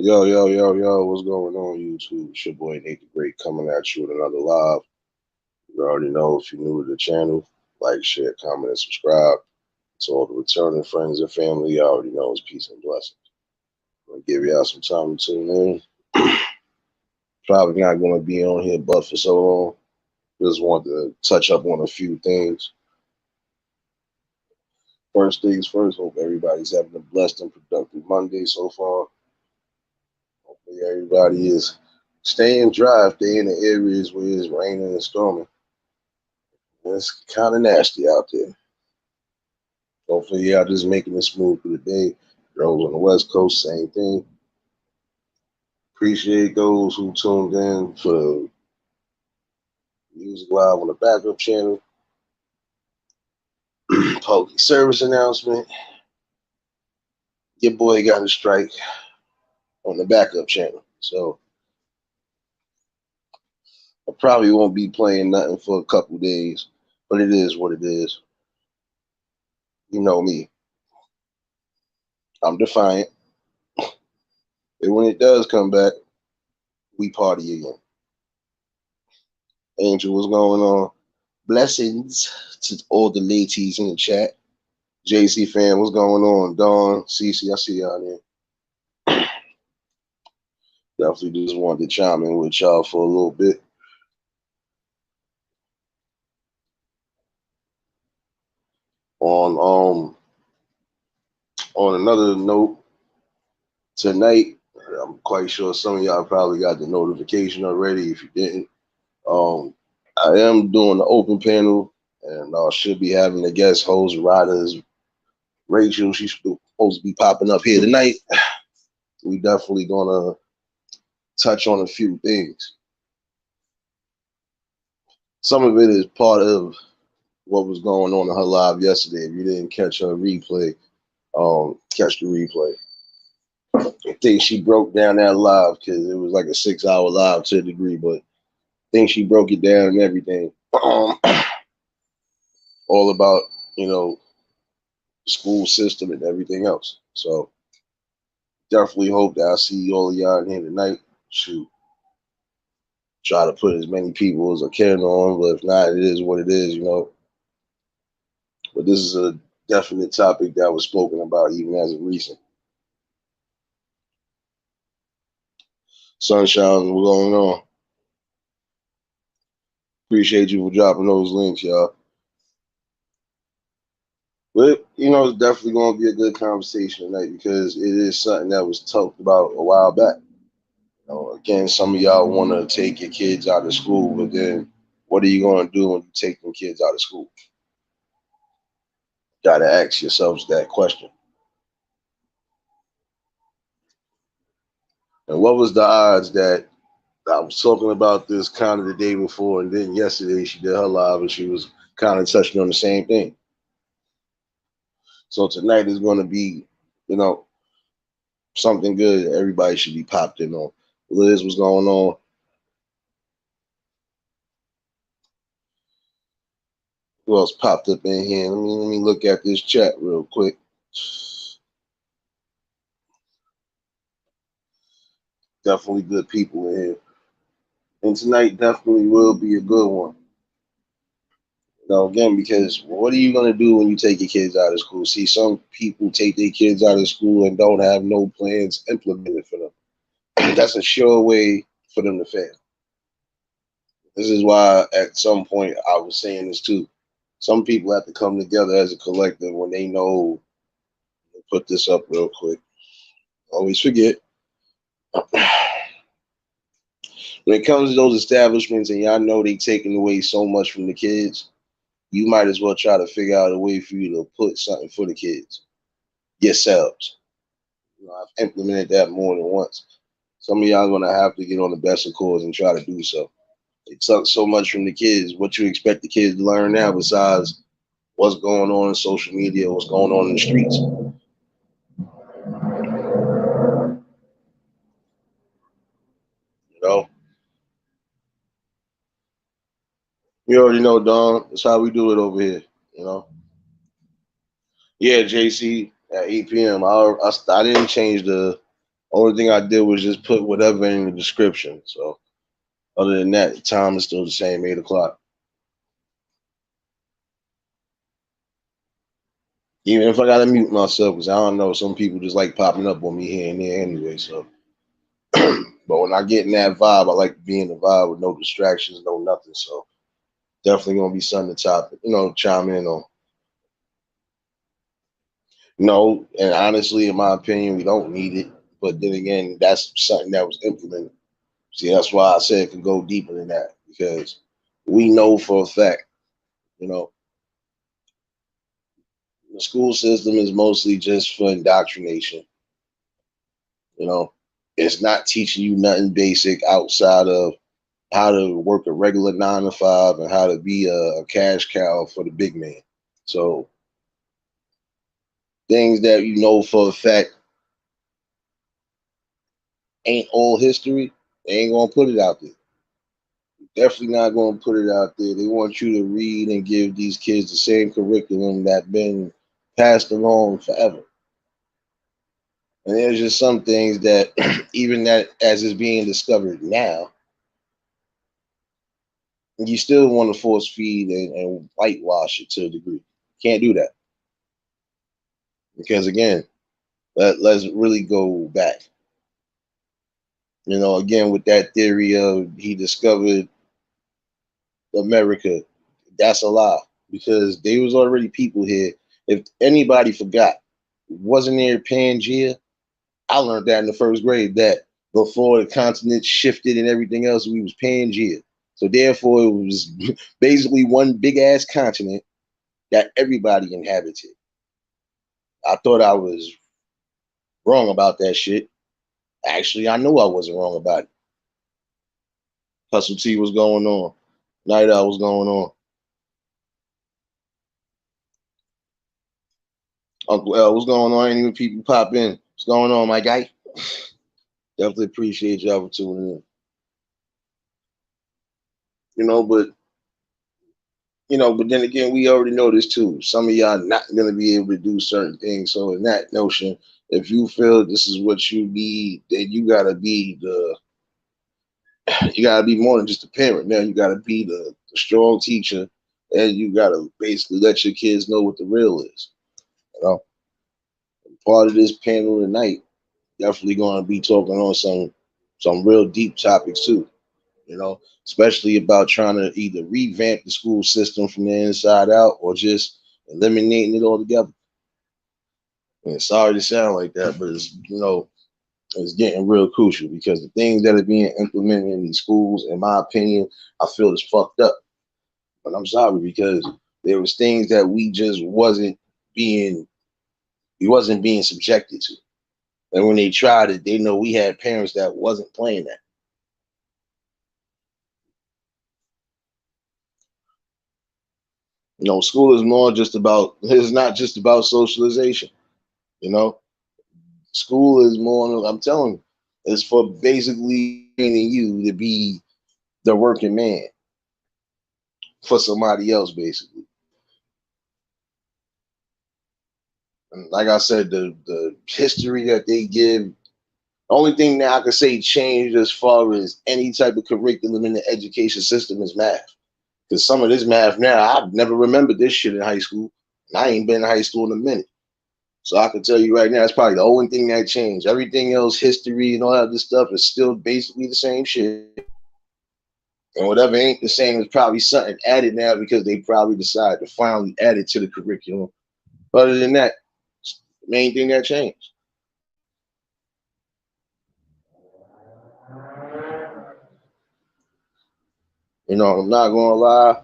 Yo, what's going on, YouTube? It's your boy Nate the Great coming at you with another live. You already know if you're new to the channel, like, share, comment, and subscribe. To all the returning friends and family, you already know it's peace and blessings. I'm going to give y'all some time to tune in. Probably not going to be on here but for so long. Just want to touch up on a few things. First things first, hope everybody's having a blessed and productive Monday so far. Hopefully everybody is staying dry if they're in the areas where it's raining and storming. It's kind of nasty out there. Hopefully, y'all just making it smooth through the day. Those on the West Coast, same thing. Appreciate those who tuned in for Music Live on the backup channel. Public service announcement. Your boy got a strike on the backup channel. So I probably won't be playing nothing for a couple days, but it is what it is. You know me. I'm defiant. And when it does come back, we party again. Angel, what's going on? Blessings to all the ladies in the chat. JC fan, what's going on? Dawn, Cece, I see y'all there. Definitely just wanted to chime in with y'all for a little bit. On another note, tonight, I'm quite sure some of y'all probably got the notification already. If you didn't, I am doing the open panel, and I should be having a guest host, Riders Rachel. She's supposed to be popping up here tonight. We definitely gonna touch on a few things. Some of it is part of what was going on in her live yesterday. If you didn't catch her replay, catch the replay. I think she broke down that live because it was like a 6-hour live to a degree, but I think she broke it down and everything. All about, school system and everything else. So definitely hope that I see all of y'all in here tonight. Shoot. Try to put as many people as I can on, but if not, it is what it is, But this is a definite topic that was spoken about even as of recent. Sunshine, what's going on? Appreciate you for dropping those links, y'all. But, it's definitely going to be a good conversation tonight because it is something that was talked about a while back. Again, some of y'all want to take your kids out of school, but then what are you going to do when you take them kids out of school? Got to ask yourselves that question. And what was the odds that I was talking about this kind of the day before, and then yesterday she did her live and she was kind of touching on the same thing. So tonight is going to be, something good. Everybody should be popped in on. Liz, what's going on? Who else popped up in here? Let me look at this chat real quick. Definitely good people in here. And tonight definitely will be a good one. Again, because what are you going to do when you take your kids out of school? See, some people take their kids out of school and don't have no plans implemented for them. That's a sure way for them to fail. This is why at some point I was saying this too. Some people have to come together as a collective when they know. Put this up real quick. Always forget. When it comes to those establishments and y'all know they taking away so much from the kids, you might as well try to figure out a way for you to put something for the kids yourselves. I've implemented that more than once. Some of y'all are gonna have to get on the best accords and try to do so. It took so much from the kids. What you expect the kids to learn now besides what's going on in social media, what's going on in the streets? You already know, Don. That's how we do it over here, Yeah, JC, at 8 p.m. I didn't change the Only thing I did was just put whatever in the description. So other than that, the time is still the same, 8 o'clock. Even if I gotta mute myself, because I don't know, some people just like popping up on me here and there anyway. So, but when I get in that vibe, I like to be in the vibe with no distractions, no nothing. So definitely gonna be something to chime in on. No, and honestly, in my opinion, we don't need it. But then again, that's something that was implemented. See, that's why I said it could go deeper than that because we know for a fact, you know, the school system is mostly just for indoctrination. You know, it's not teaching you nothing basic outside of how to work a regular 9 to 5 and how to be a cash cow for the big man. So things that you know for a fact ain't all history, they ain't gonna put it out there. Definitely not gonna put it out there. They want you to read and give these kids the same curriculum that been passed along forever. And there's just some things that even that as is being discovered now, you still want to force feed and whitewash it to a degree. Can't do that. Because again, let's really go back. Again, with that theory of he discovered America, that's a lie because there was already people here. If anybody forgot, wasn't there Pangea? I learned that in the first grade that before the continent shifted and everything else, we was Pangea. So therefore, it was basically one big ass continent that everybody inhabited. I thought I was wrong about that shit. Actually, I knew I wasn't wrong about it. Hustle T was going on. Night Out was going on. Uncle L, what's going on? Ain't even people pop in. What's going on, my guy? Definitely appreciate y'all for tuning in. But but then again, we already know this too. Some of y'all not gonna be able to do certain things. So in that notion, if you feel this is what you need, then you gotta be more than just a parent. Now you gotta be the strong teacher, and you gotta basically let your kids know what the real is. Part of this panel tonight, definitely gonna be talking on some real deep topics too. Especially about trying to either revamp the school system from the inside out or just eliminating it altogether. And sorry to sound like that, but it's getting real crucial because the things that are being implemented in these schools, in my opinion, I feel is fucked up. But I'm sorry because there was things that we wasn't being subjected to. And when they tried it, they know we had parents that wasn't playing that. School is more just about, it's not just about socialization. School is more, I'm telling you, it's for basically training you to be the working man for somebody else, basically. And like I said, the history that they give, the only thing that I could say changed as far as any type of curriculum in the education system is math. Because some of this math now, I've never remembered this shit in high school. And I ain't been in high school in a minute. So I can tell you right now, it's probably the only thing that changed. Everything else, history and all that other stuff, is still basically the same shit. And whatever ain't the same is probably something added now because they probably decided to finally add it to the curriculum. Other than that, it's the main thing that changed. I'm not gonna lie,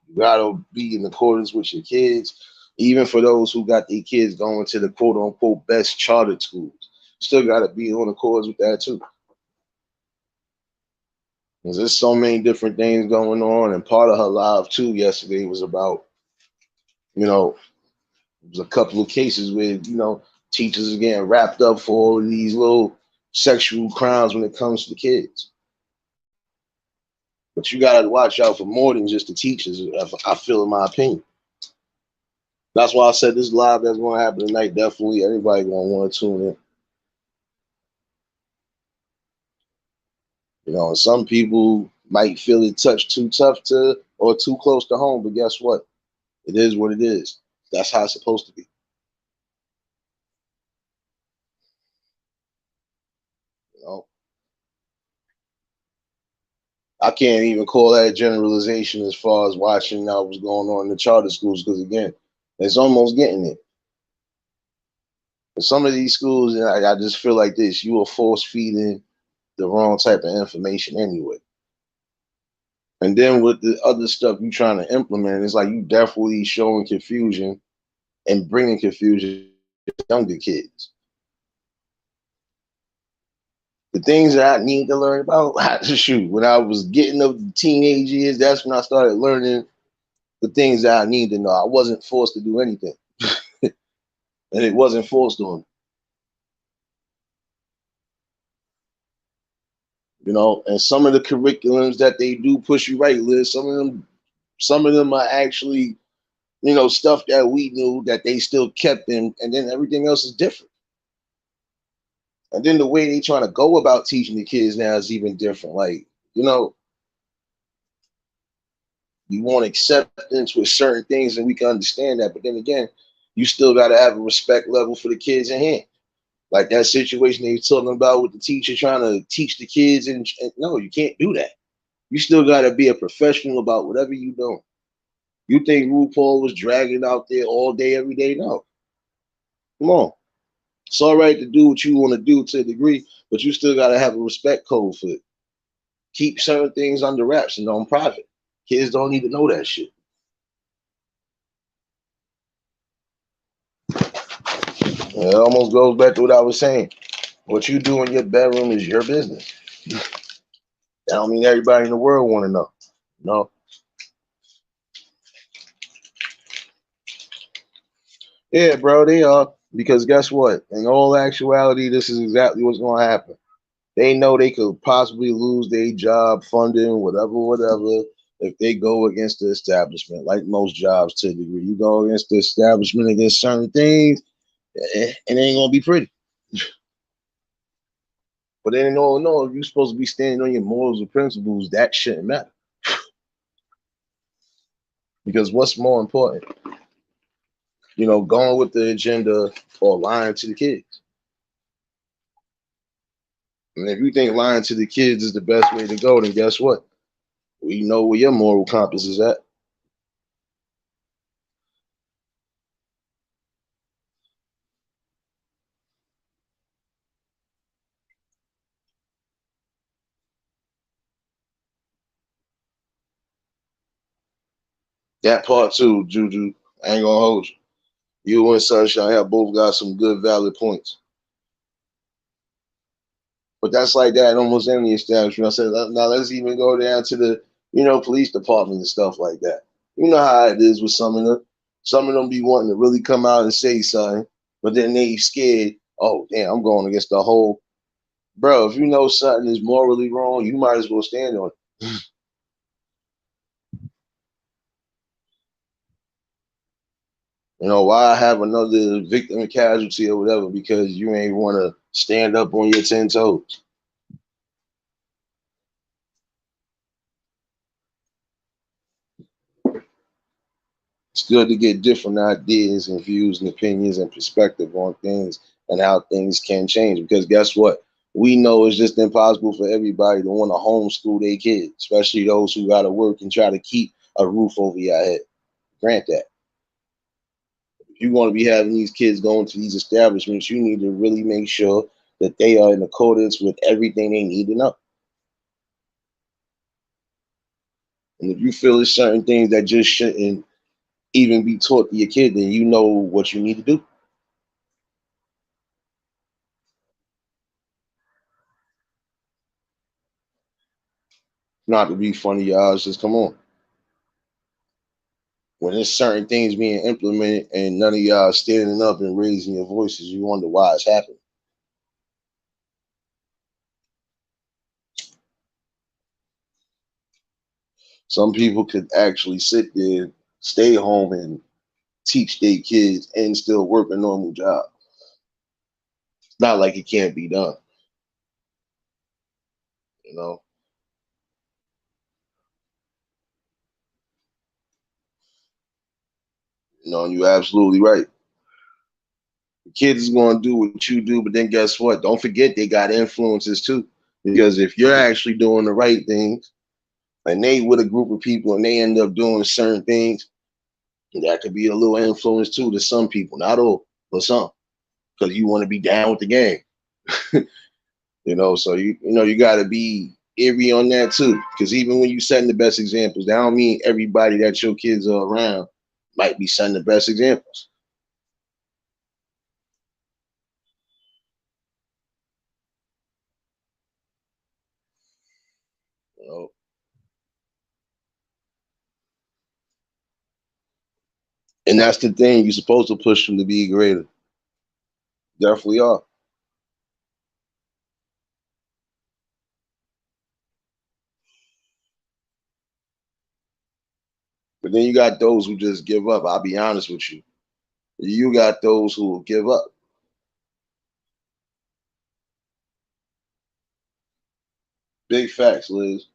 you gotta be in accordance with your kids. Even for those who got their kids going to the quote unquote best chartered schools, still gotta be on accordance with that too. Because there's so many different things going on, and part of her live too yesterday was about, it was a couple of cases where teachers are getting wrapped up for all of these little sexual crimes when it comes to the kids. But you gotta watch out for more than just the teachers. I feel, in my opinion. That's why I said this live that's gonna happen tonight. Definitely, everybody gonna want to tune in. You know, and some people might feel it touched too tough to or too close to home, but guess what? It is what it is. That's how it's supposed to be. You know, I can't even call that a generalization as far as watching now what's going on in the charter schools because again, it's almost getting it. But some of these schools, I just feel like this: you are force feeding the wrong type of information anyway. And then with the other stuff you trying to implement, it's like you definitely showing confusion and bringing confusion to younger kids. The things that I need to learn about, shoot, when I was getting up the teenage years, that's when I started learning the things that I need to know. I wasn't forced to do anything, and it wasn't forced on me, you know. And some of the curriculums that they do push you right, Liz. Some of them are actually, stuff that we knew that they still kept in, and then everything else is different. And then the way they trying to go about teaching the kids now is even different. Like, you know, you want acceptance with certain things, and we can understand that. But then again, you still got to have a respect level for the kids in hand. Like that situation they were talking about with the teacher trying to teach the kids, and no, you can't do that. You still got to be a professional about whatever you do. You think RuPaul was dragging out there all day, every day? No, come on. It's all right to do what you want to do to a degree, but you still got to have a respect code for it. Keep certain things under wraps and on private. Kids don't need to know that shit. It almost goes back to what I was saying. What you do in your bedroom is your business. That don't mean everybody in the world want to know. No. Yeah, bro, they are. Because guess what? In all actuality, this is exactly what's going to happen. They know they could possibly lose their job, funding, whatever, if they go against the establishment. Like most jobs to a degree, you go against the establishment against certain things, it ain't gonna be pretty. But then no, if you're supposed to be standing on your morals and principles, that shouldn't matter. Because what's more important? Going with the agenda or lying to the kids. And if you think lying to the kids is the best way to go, then guess what? We know where your moral compass is at. That part too, Juju. I ain't gonna hold you. You and Sunshine have both got some good valid points. But that's like that in almost any establishment. I said, now let's even go down to the, police department and stuff like that. You know how it is with some of them. Some of them be wanting to really come out and say something, but then they scared. Oh, damn, I'm going against the whole. Bro, if you know something is morally wrong, you might as well stand on it. Why have another victim and casualty or whatever because you ain't want to stand up on your 10 toes? It's good to get different ideas and views and opinions and perspective on things and how things can change. Because guess what? We know it's just impossible for everybody to want to homeschool their kids, especially those who got to work and try to keep a roof over your head. Grant that. If you want to be having these kids going to these establishments, you need to really make sure that they are in accordance with everything they need to know. And if you feel there's certain things that just shouldn't even be taught to your kid, then you know what you need to do. Not to be funny, y'all. It's just come on. When there's certain things being implemented and none of y'all standing up and raising your voices, you wonder why it's happening. Some people could actually sit there, stay home, and teach their kids and still work a normal job. It's not like it can't be done, you know. You know, and you're absolutely right. The kids is going to do what you do, but then guess what? Don't forget they got influences too. Because if you're actually doing the right things and they with a group of people and they end up doing certain things, that could be a little influence too to some people, not all, but some, because you want to be down with the game. You know, so you got to be eerie on that too. Because even when you setting the best examples, that don't mean everybody that your kids are around might be setting the best examples. You know, and that's the thing. You're supposed to push them to be greater. Definitely are. But then you got those who just give up. I'll be honest with you. You got those who will give up. Big facts, Liz.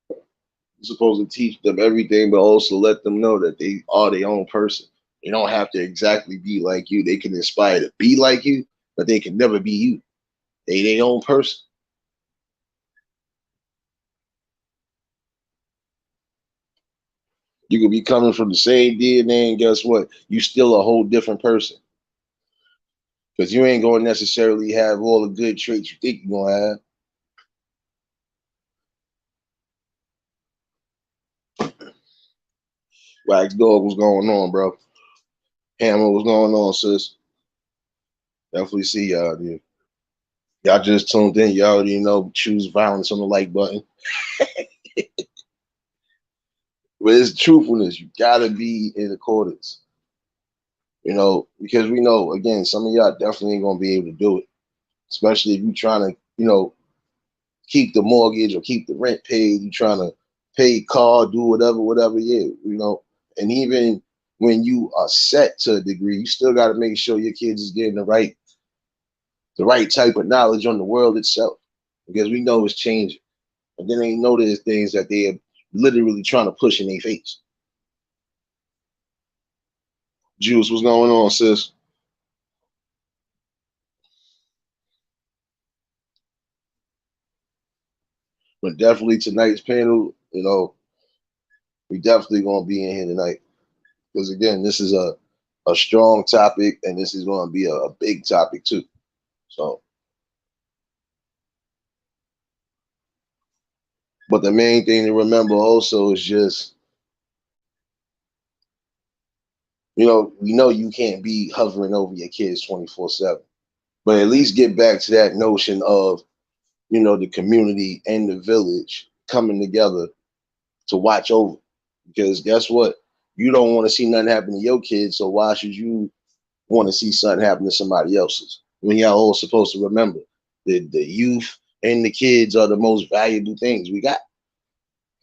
You're supposed to teach them everything, but also let them know that they are their own person. They don't have to exactly be like you. They can aspire to be like you, but they can never be you. They their own person. You could be coming from the same DNA, and guess what? You still a whole different person because you ain't going to necessarily have all the good traits you think you're going to have. Wax Dog, what's going on, bro? Hammer, what's going on, sis? Definitely see y'all, dude. Y'all just tuned in. Y'all already know, choose violence on the like button. But it's truthfulness. You gotta be in accordance. You know, because we know, again, some of y'all definitely ain't gonna be able to do it. Especially if you're trying to, keep the mortgage or keep the rent paid, you trying to pay car, do whatever, yeah, And even when you are set to a degree, you still gotta make sure your kids is getting the right type of knowledge on the world itself. Because we know it's changing. And then they know there's things that they are literally trying to push in their face. Juice, what's going on, sis? But definitely tonight's panel, we definitely gonna be in here tonight. Because again, this is a strong topic and this is gonna be a big topic too. So, but the main thing to remember also is just, we know you can't be hovering over your kids 24/7. But at least get back to that notion of, the community and the village coming together to watch over. Because guess what? You don't want to see nothing happen to your kids, so why should you want to see something happen to somebody else's? When y'all all supposed to remember the youth and the kids are the most valuable things we got.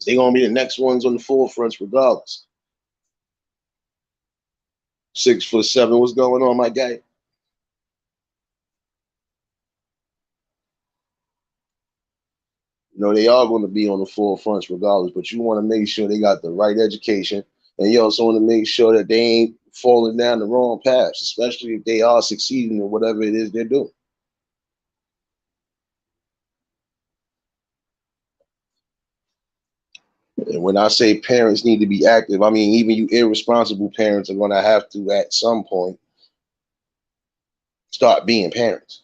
They're gonna be the next ones on the forefronts regardless. 6'7", what's going on, my guy? They are going to be on the forefronts regardless, but you want to make sure they got the right education, and you also want to make sure that they ain't falling down the wrong paths, especially if they are succeeding in whatever it is they're doing. And when I say parents need to be active, I mean even you irresponsible parents are going to have to at some point start being parents.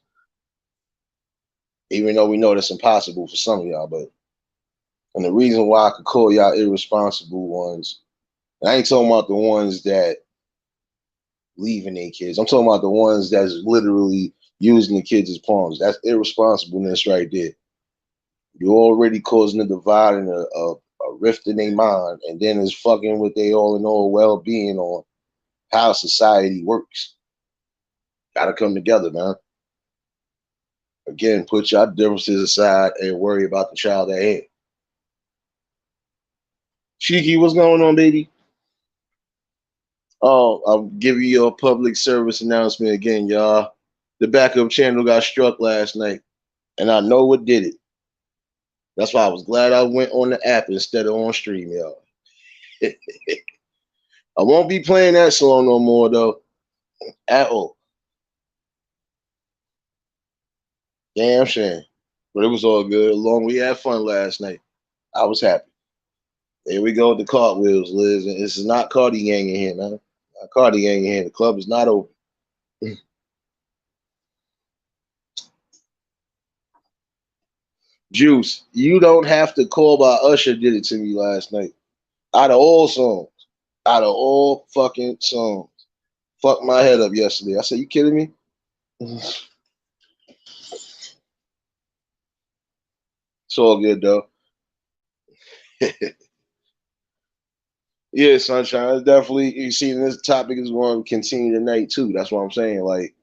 Even though we know that's impossible for some of y'all, but and the reason why I could call y'all irresponsible ones, and I ain't talking about the ones that leaving their kids. I'm talking about the ones that's literally using the kids as pawns. That's irresponsibleness right there. You're already causing a divide and a rift in their mind, and then it's fucking with their all in all well being on how society works. Gotta come together, man. Again, put your differences aside and worry about the child at hand. Shiki, what's going on, baby? Oh, I'll give you a public service announcement again, y'all. The backup channel got struck last night, and I know what did it. That's why I was glad I went on the app instead of on stream, y'all. I won't be playing that song no more though, at all. Damn shame. But it was all good. Long we had fun last night. I was happy. There we go with the cartwheels, Liz. And this is not Cardi Gang in here, man. Not Cardi Gang in here. The club is not open. Juice, you don't have to call by Usher did it to me last night. Out of all songs. Out of all fucking songs. Fucked my head up yesterday. I said, you kidding me? It's all good though. Yeah, sunshine. It's definitely you see this topic is going to continue tonight too. That's what I'm saying. Like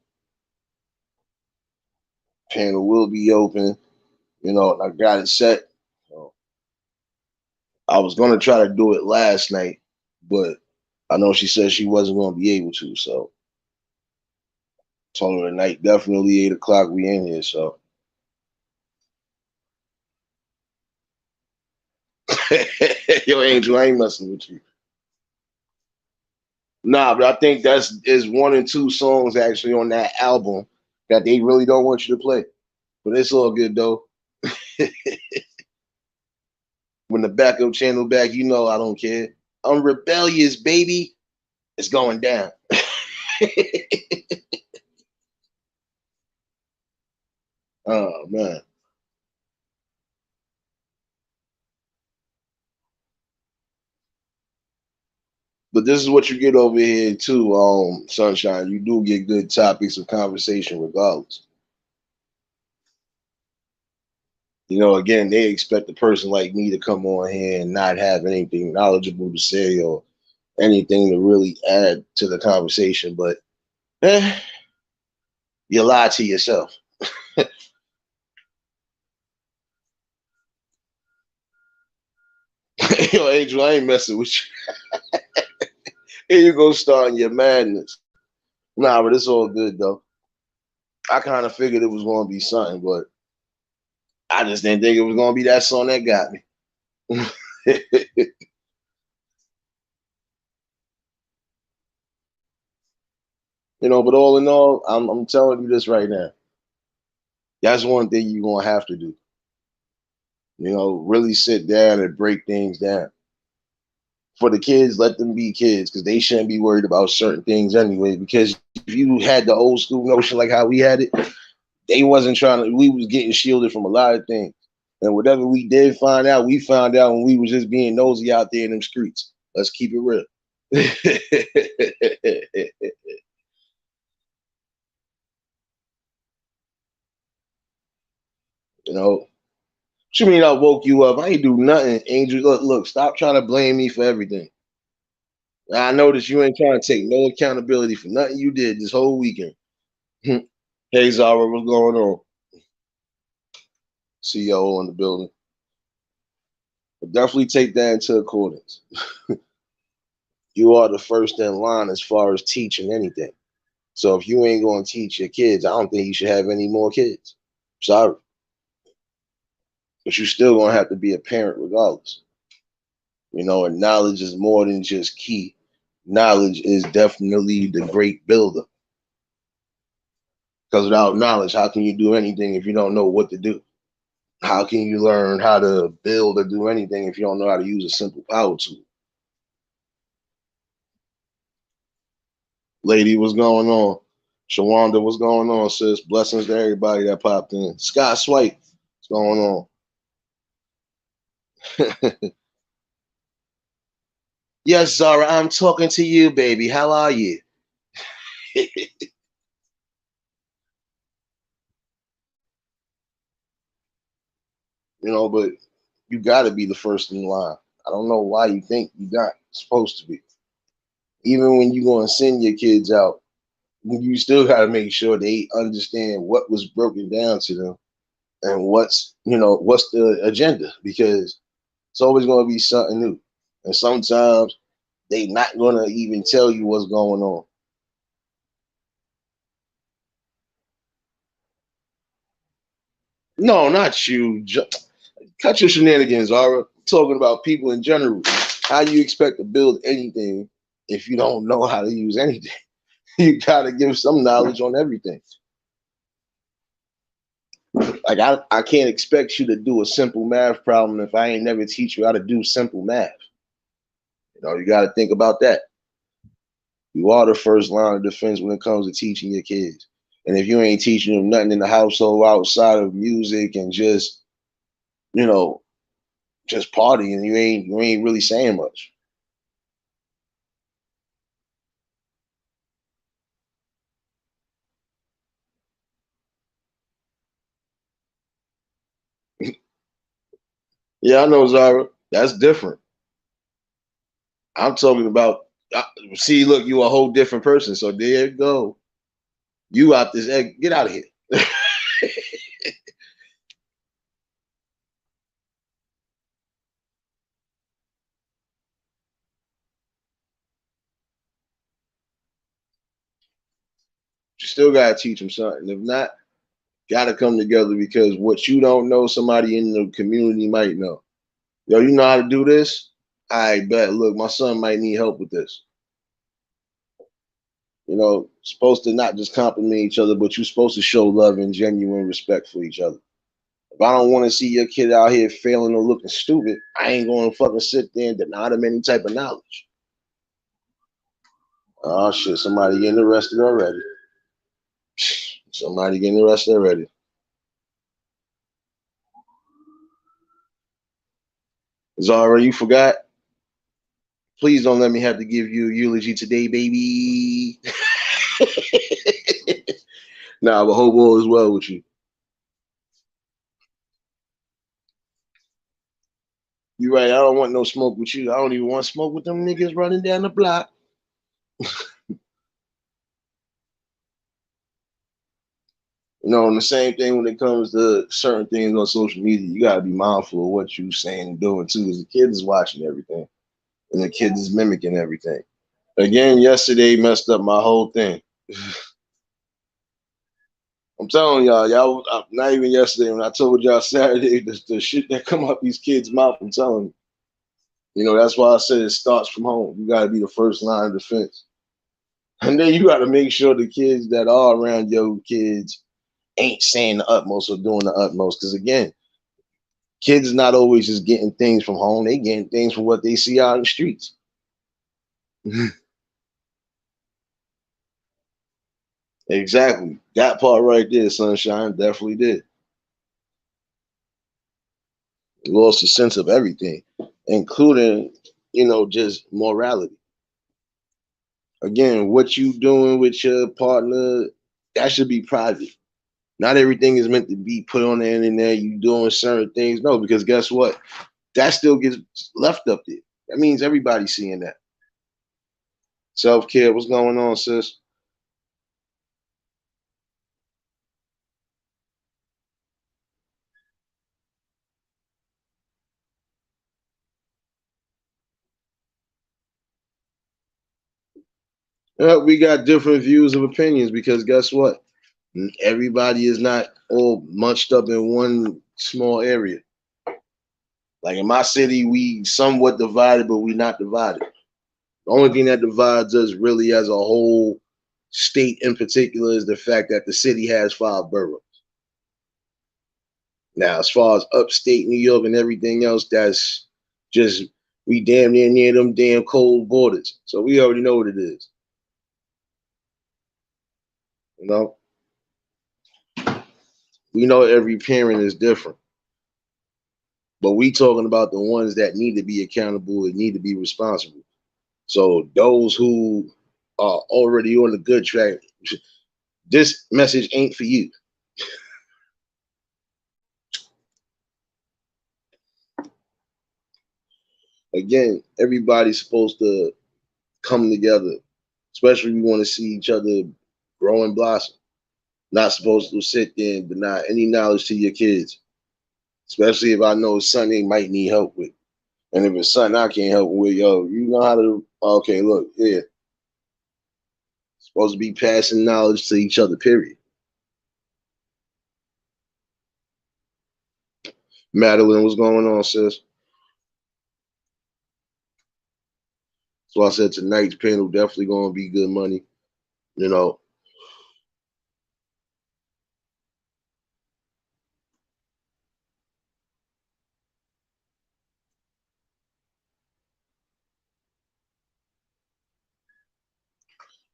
panel will be open. You know, I got it set. So, I was gonna try to do it last night, but I know she said she wasn't gonna be able to. So told her tonight, definitely 8 o'clock. We in here. So yo, Angel, I ain't messing with you. Nah, but I think that's is one and two songs actually on that album that they really don't want you to play. But it's all good though. When the backup channel back, you know I don't care. I'm rebellious, baby. It's going down. Oh man. But this is what you get over here too, Sunshine. You do get good topics of conversation regardless. You know, again, they expect a person like me to come on here and not have anything knowledgeable to say or anything to really add to the conversation. But eh, you lie to yourself. Yo, Angel, I ain't messing with you. Here you go starting your madness. Nah, but it's all good though. I kind of figured it was going to be something, but I just didn't think it was going to be that song that got me. You know, but all in all, I'm telling you this right now. That's one thing you're going to have to do. You know, really sit down and break things down. For the kids, let them be kids because they shouldn't be worried about certain things anyway. Because if you had the old school notion like how we had it, they wasn't trying to. We was getting shielded from a lot of things, and whatever we did find out, we found out when we was just being nosy out there in them streets. Let's keep it real. You know, what you mean I woke you up? I ain't do nothing, Angel. Look, stop trying to blame me for everything. I noticed you ain't trying to take no accountability for nothing you did this whole weekend. Hey Zara, what's going on? CEO in the building. But definitely take that into accordance. You are the first in line as far as teaching anything. So if you ain't going to teach your kids, I don't think you should have any more kids. Sorry. But you still going to have to be a parent regardless. You know, and knowledge is more than just key. Knowledge is definitely the great builder. Because without knowledge, how can you do anything if you don't know what to do? How can you learn how to build or do anything if you don't know how to use a simple power tool? Lady, what's going on? Shawanda, what's going on, sis? Blessings to everybody that popped in. Scott Swipe, what's going on? Yes, Zara, I'm talking to you, baby. How are you? You know, but you got to be the first in line. I don't know why you think you're not supposed to be. Even when you're going to send your kids out, you still got to make sure they understand what was broken down to them and what's the agenda because it's always going to be something new. And sometimes they not going to even tell you what's going on. No, not you. Cut your shenanigans, Zara. Talking about people in general. How you expect to build anything if you don't know how to use anything. You gotta give some knowledge on everything. Like I can't expect you to do a simple math problem if I ain't never teach you how to do simple math. You know, you gotta think about that. You are the first line of defense when it comes to teaching your kids. And if you ain't teaching them nothing in the household outside of music and just, you know, just partying, you ain't really saying much. Yeah, I know, Zara. That's different. I'm talking about. See, look, you a whole different person. So there you go. You out this egg. Get out of here. You still gotta teach them something. If not, gotta come together because what you don't know, somebody in the community might know. Yo, you know how to do this? I bet. Look, my son might need help with this. You know, supposed to not just compliment each other, but you're supposed to show love and genuine respect for each other. If I don't want to see your kid out here failing or looking stupid, I ain't going to fucking sit there and deny them any type of knowledge. Oh shit, somebody getting arrested already. Somebody getting arrested already. Zara, you forgot? Please don't let me have to give you a eulogy today, baby. Nah, but hope all is well with you. You right. I don't want no smoke with you. I don't even want smoke with them niggas running down the block. You know, and the same thing when it comes to certain things on social media, you gotta be mindful of what you saying and doing too, because the kids is watching everything and the kids is mimicking everything. Again, yesterday messed up my whole thing. I'm telling y'all, not even yesterday when I told y'all Saturday, the shit that come out these kids' mouth. I'm telling you, you know that's why I said it starts from home. You gotta be the first line of defense, and then you gotta make sure the kids that are around your kids ain't saying the utmost or doing the utmost. Because again, kids not always just getting things from home; they getting things from what they see out in the streets. Exactly, that part right there, sunshine, definitely did. Lost a sense of everything, including just morality. Again, what you doing with your partner, that should be private. Not everything is meant to be put on the internet. You doing certain things, no, because guess what? That still gets left up there. That means everybody's seeing that. Self care, what's going on, sis? We got different views of opinions because guess what? Everybody is not all munched up in one small area. Like in my city, we somewhat divided, but we not divided. The only thing that divides us really as a whole state in particular is the fact that the city has 5 boroughs. Now, as far as upstate New York and everything else, that's just we damn near them damn cold borders. So we already know what it is. You know, we know every parent is different, but we talking about the ones that need to be accountable and need to be responsible. So those who are already on the good track, this message ain't for you. Again, everybody's supposed to come together, especially if we want to see each other grow and blossom. Not supposed to sit there and deny any knowledge to your kids, especially if I know it's something they might need help with. And if it's something I can't help with, yo, you know how to, okay, look, yeah, supposed to be passing knowledge to each other, period. Madeline, what's going on, sis? That's why I said tonight's panel definitely gonna be good money. You know,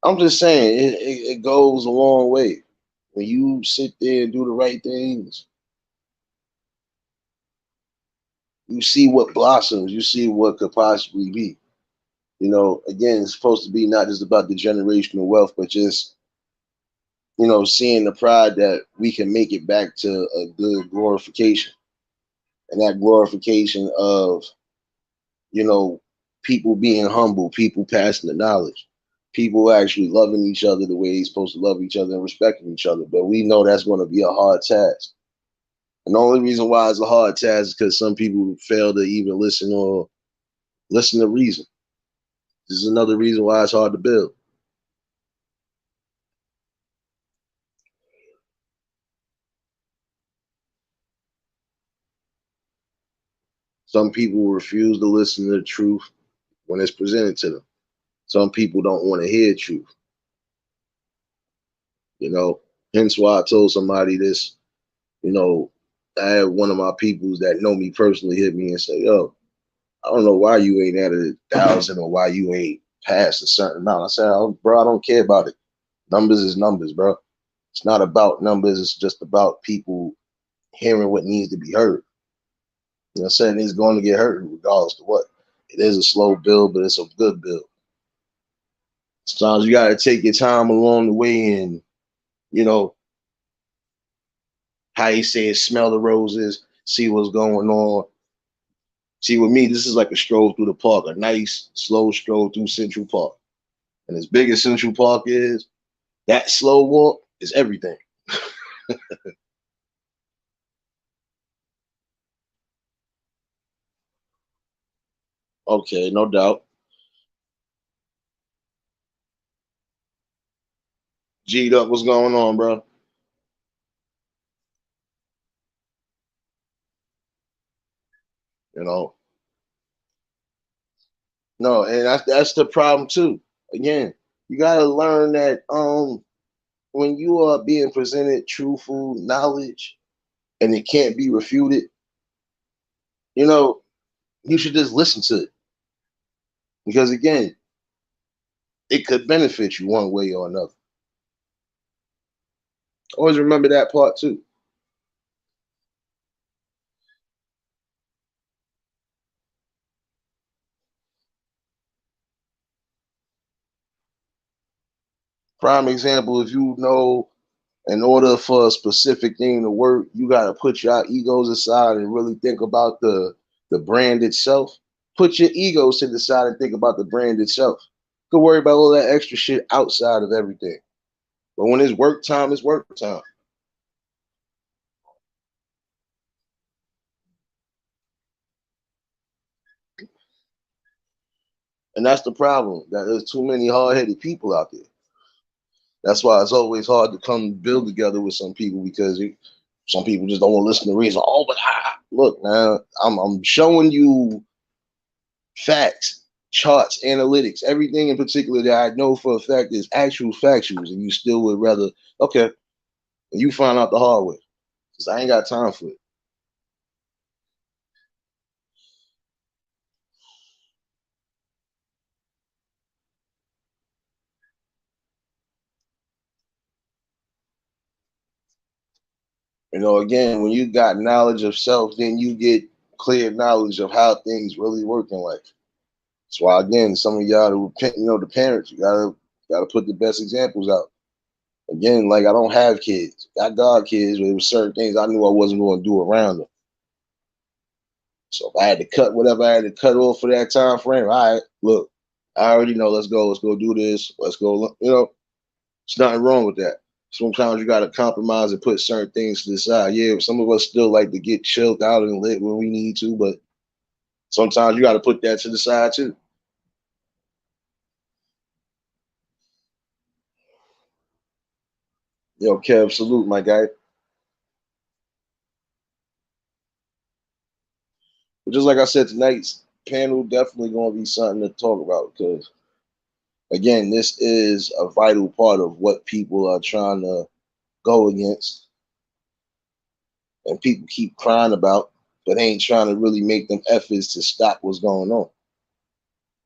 I'm just saying it goes a long way when you sit there and do the right things. You see what blossoms. You see what could possibly be. You know, again, it's supposed to be not just about the generational wealth, but just seeing the pride that we can make it back to a good glorification, and that glorification of you know people being humble, people passing the knowledge, people actually loving each other the way they're supposed to love each other and respecting each other. But we know that's going to be a hard task. And the only reason why it's a hard task is because some people fail to even listen or listen to reason. This is another reason why it's hard to build. Some people refuse to listen to the truth when it's presented to them. Some people don't want to hear truth. You know, hence why I told somebody this. You know, I had one of my peoples that know me personally hit me and say, "Yo, I don't know why you ain't at 1,000 or why you ain't past a certain amount." I said, "Oh, bro, I don't care about it. Numbers is numbers, bro. It's not about numbers. It's just about people hearing what needs to be heard. You know, what I'm saying it's going to get hurt regardless of what. It is a slow build, but it's a good build. Sometimes you got to take your time along the way and, you know, how you say it, smell the roses, see what's going on. See, with me, this is like a stroll through the park, a nice, slow stroll through Central Park. And as big as Central Park is, that slow walk is everything. Okay, no doubt. G'd up, what's going on, bro? You know, no, and that's the problem too. Again, you gotta learn that when you are being presented truthful knowledge and it can't be refuted, you know, you should just listen to it. Because again, it could benefit you one way or another. Always remember that part too. Prime example, if you know in order for a specific thing to work, you gotta put your egos aside and really think about the brand itself. Put your egos to the side and think about the brand itself. You can worry about all that extra shit outside of everything. But when it's work time, it's work time. And that's the problem. That there's too many hard-headed people out there. That's why it's always hard to come build together with some people because some people just don't want to listen to reason. Oh, but look, man, I'm showing you facts, charts, analytics, everything in particular that I know for a fact is actual factuals, and you still would rather okay, and you find out the hard way because I ain't got time for it. You know, again, when you got knowledge of self, then you get clear knowledge of how things really work in life. That's why again, some of y'all who the parents, you gotta put the best examples out. Again, like I don't have kids. I got kids, but there were certain things I knew I wasn't going to do around them. So if I had to cut whatever I had to cut off for that time frame, all right, look, I already know. Let's go. Let's go do this. Let's go. You know, there's nothing wrong with that. Sometimes you got to compromise and put certain things to the side. Yeah, some of us still like to get chilled out and lit when we need to, but sometimes you got to put that to the side too. Yo, Kev, salute, my guy. But just like I said, tonight's panel definitely going to be something to talk about because Again, this is a vital part of what people are trying to go against, and people keep crying about, but ain't trying to really make them efforts to stop what's going on.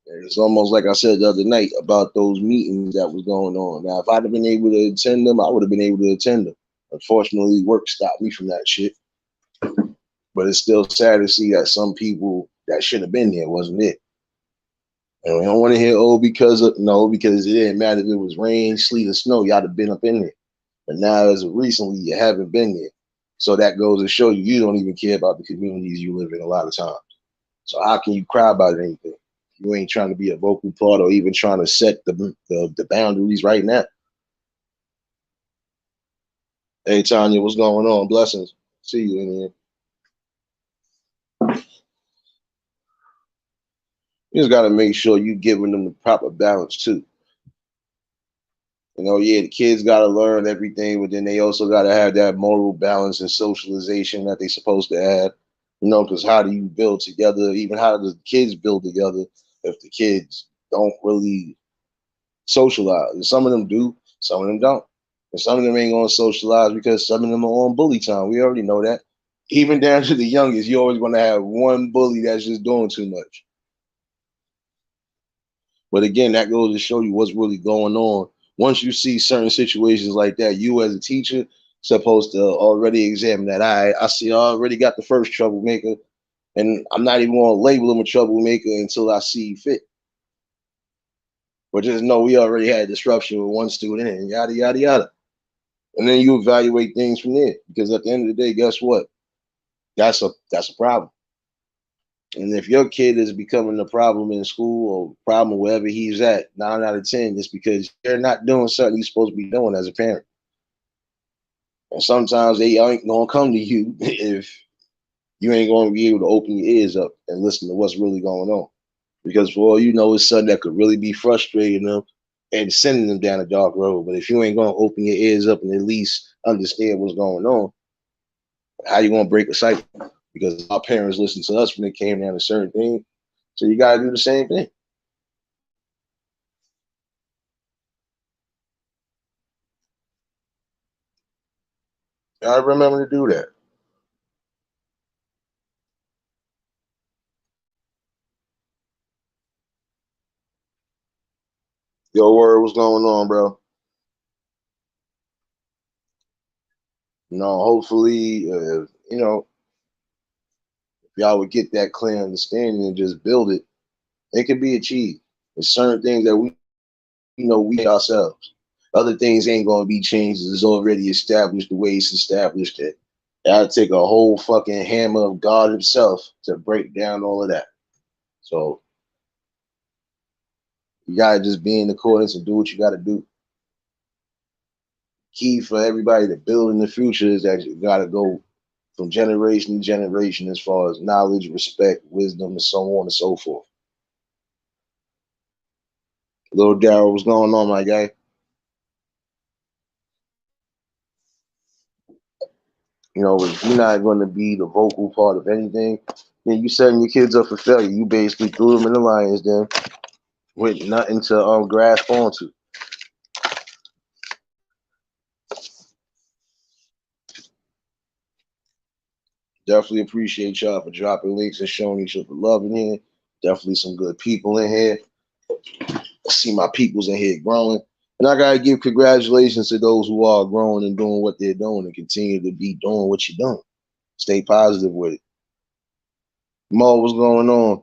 And it's almost like I said the other night about those meetings that was going on. Now, if I'd have been able to attend them, I would have been able to attend them. Unfortunately, work stopped me from that shit. But it's still sad to see that some people that should have been there wasn't it. And we don't want to hear, oh, because it didn't matter if it was rain, sleet, or snow. Y'all have been up in there. But now, as of recently, you haven't been there. So that goes to show you don't even care about the communities you live in a lot of times. So how can you cry about anything? You ain't trying to be a vocal part or even trying to set the boundaries right now. Hey, Tanya, what's going on? Blessings. See you in here. You just got to make sure you giving them the proper balance too. Yeah, the kids got to learn everything, but then they also got to have that moral balance and socialization that they're supposed to have. Because how do you build together? Even how do the kids build together if the kids don't really socialize? And some of them do, some of them don't. And some of them ain't going to socialize because some of them are on bully time. We already know that. Even down to the youngest, you're always going to have one bully that's just doing too much. But again, that goes to show you what's really going on. Once you see certain situations like that, you as a teacher supposed to already examine that. I see I already got the first troublemaker, and I'm not even going to label him a troublemaker until I see fit. But just know we already had disruption with one student and yada, yada, yada. And then you evaluate things from there. Because at the end of the day, guess what? That's a problem. And if your kid is becoming a problem in school or problem wherever he's at, 9 out of 10, it's because they're not doing something he's supposed to be doing as a parent. And sometimes they ain't going to come to you if you ain't going to be able to open your ears up and listen to what's really going on. Because for all you know, it's something that could really be frustrating them and sending them down a dark road. But if you ain't going to open your ears up and at least understand what's going on, how you going to break a cycle? Because our parents listened to us when it came down to certain things. So you got to do the same thing. I remember to do that. Yo, word, what's going on, bro? Hopefully, if y'all would get that clear understanding and just build it, it can be achieved. There's certain things that we ourselves. Other things ain't gonna be changed. It's already established the way it's established it. That'll take a whole fucking hammer of God himself to break down all of that. So you gotta just be in accordance and do what you gotta do. Key for everybody to build in the future is that you gotta go from generation to generation as far as knowledge, respect, wisdom, and so on and so forth. Little Daryl, what's going on, my guy? If you're not going to be the vocal part of anything, then you setting your kids up for failure. You basically threw them in the lion's den with nothing to grasp onto. Definitely appreciate y'all for dropping links and showing each other love in here. Definitely some good people in here. I see my peoples in here growing. And I gotta give congratulations to those who are growing and doing what they're doing and continue to be doing what you're doing. Stay positive with it. Mo, what's going on?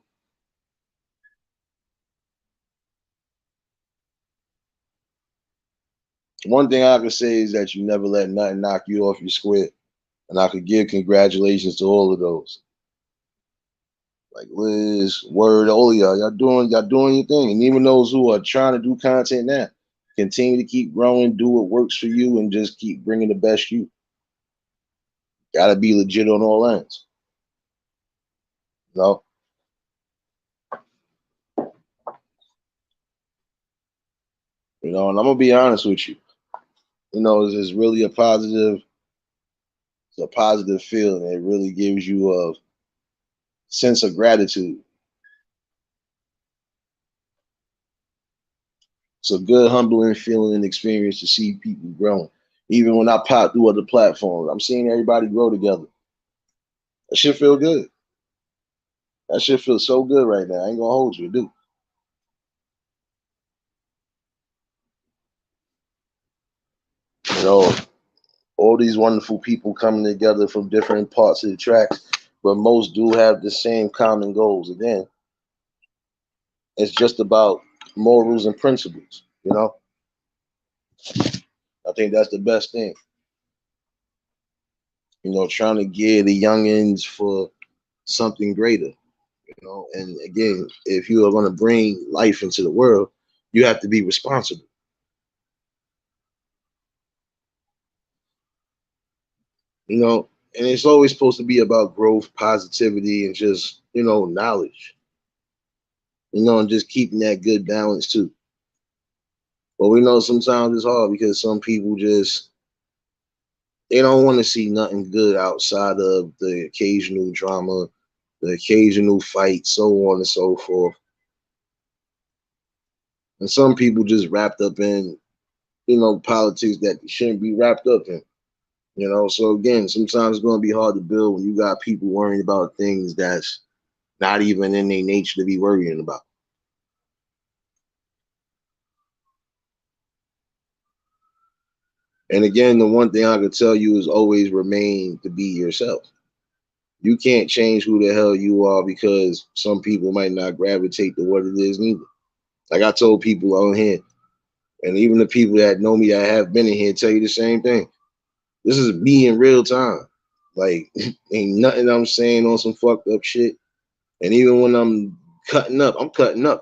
One thing I can say is that you never let nothing knock you off your square. And I could give congratulations to all of those. Like Liz, Word, all of y'all doing your thing. And even those who are trying to do content now, continue to keep growing, do what works for you, and just keep bringing the best you. Gotta be legit on all ends. No, and I'm gonna be honest with you. It's really it's a positive feeling. It really gives you a sense of gratitude. It's a good, humbling feeling and experience to see people growing. Even when I pop through other platforms, I'm seeing everybody grow together. That shit feel good. That shit feels so good right now. I ain't gonna hold you, dude. You know, all these wonderful people coming together from different parts of the tracks, but most do have the same common goals. Again, it's just about morals and principles. You know, I think that's the best thing. You know, trying to gear the youngins for something greater. You know, and again, if you are going to bring life into the world, you have to be responsible. You know, and it's always supposed to be about growth, positivity, and just knowledge. You know, and just keeping that good balance too. But we know sometimes it's hard because some people just they don't want to see nothing good outside of the occasional drama, the occasional fight, so on and so forth. And some people just wrapped up in politics that shouldn't be wrapped up in. You know, so again, sometimes it's going to be hard to build when you got people worrying about things that's not even in their nature to be worrying about. And again, the one thing I could tell you is always remain to be yourself. You can't change who the hell you are because some people might not gravitate to what it is neither. Like I told people on here, and even the people that know me that have been in here tell you the same thing. This is me in real time. Like, ain't nothing I'm saying on some fucked up shit. And even when I'm cutting up.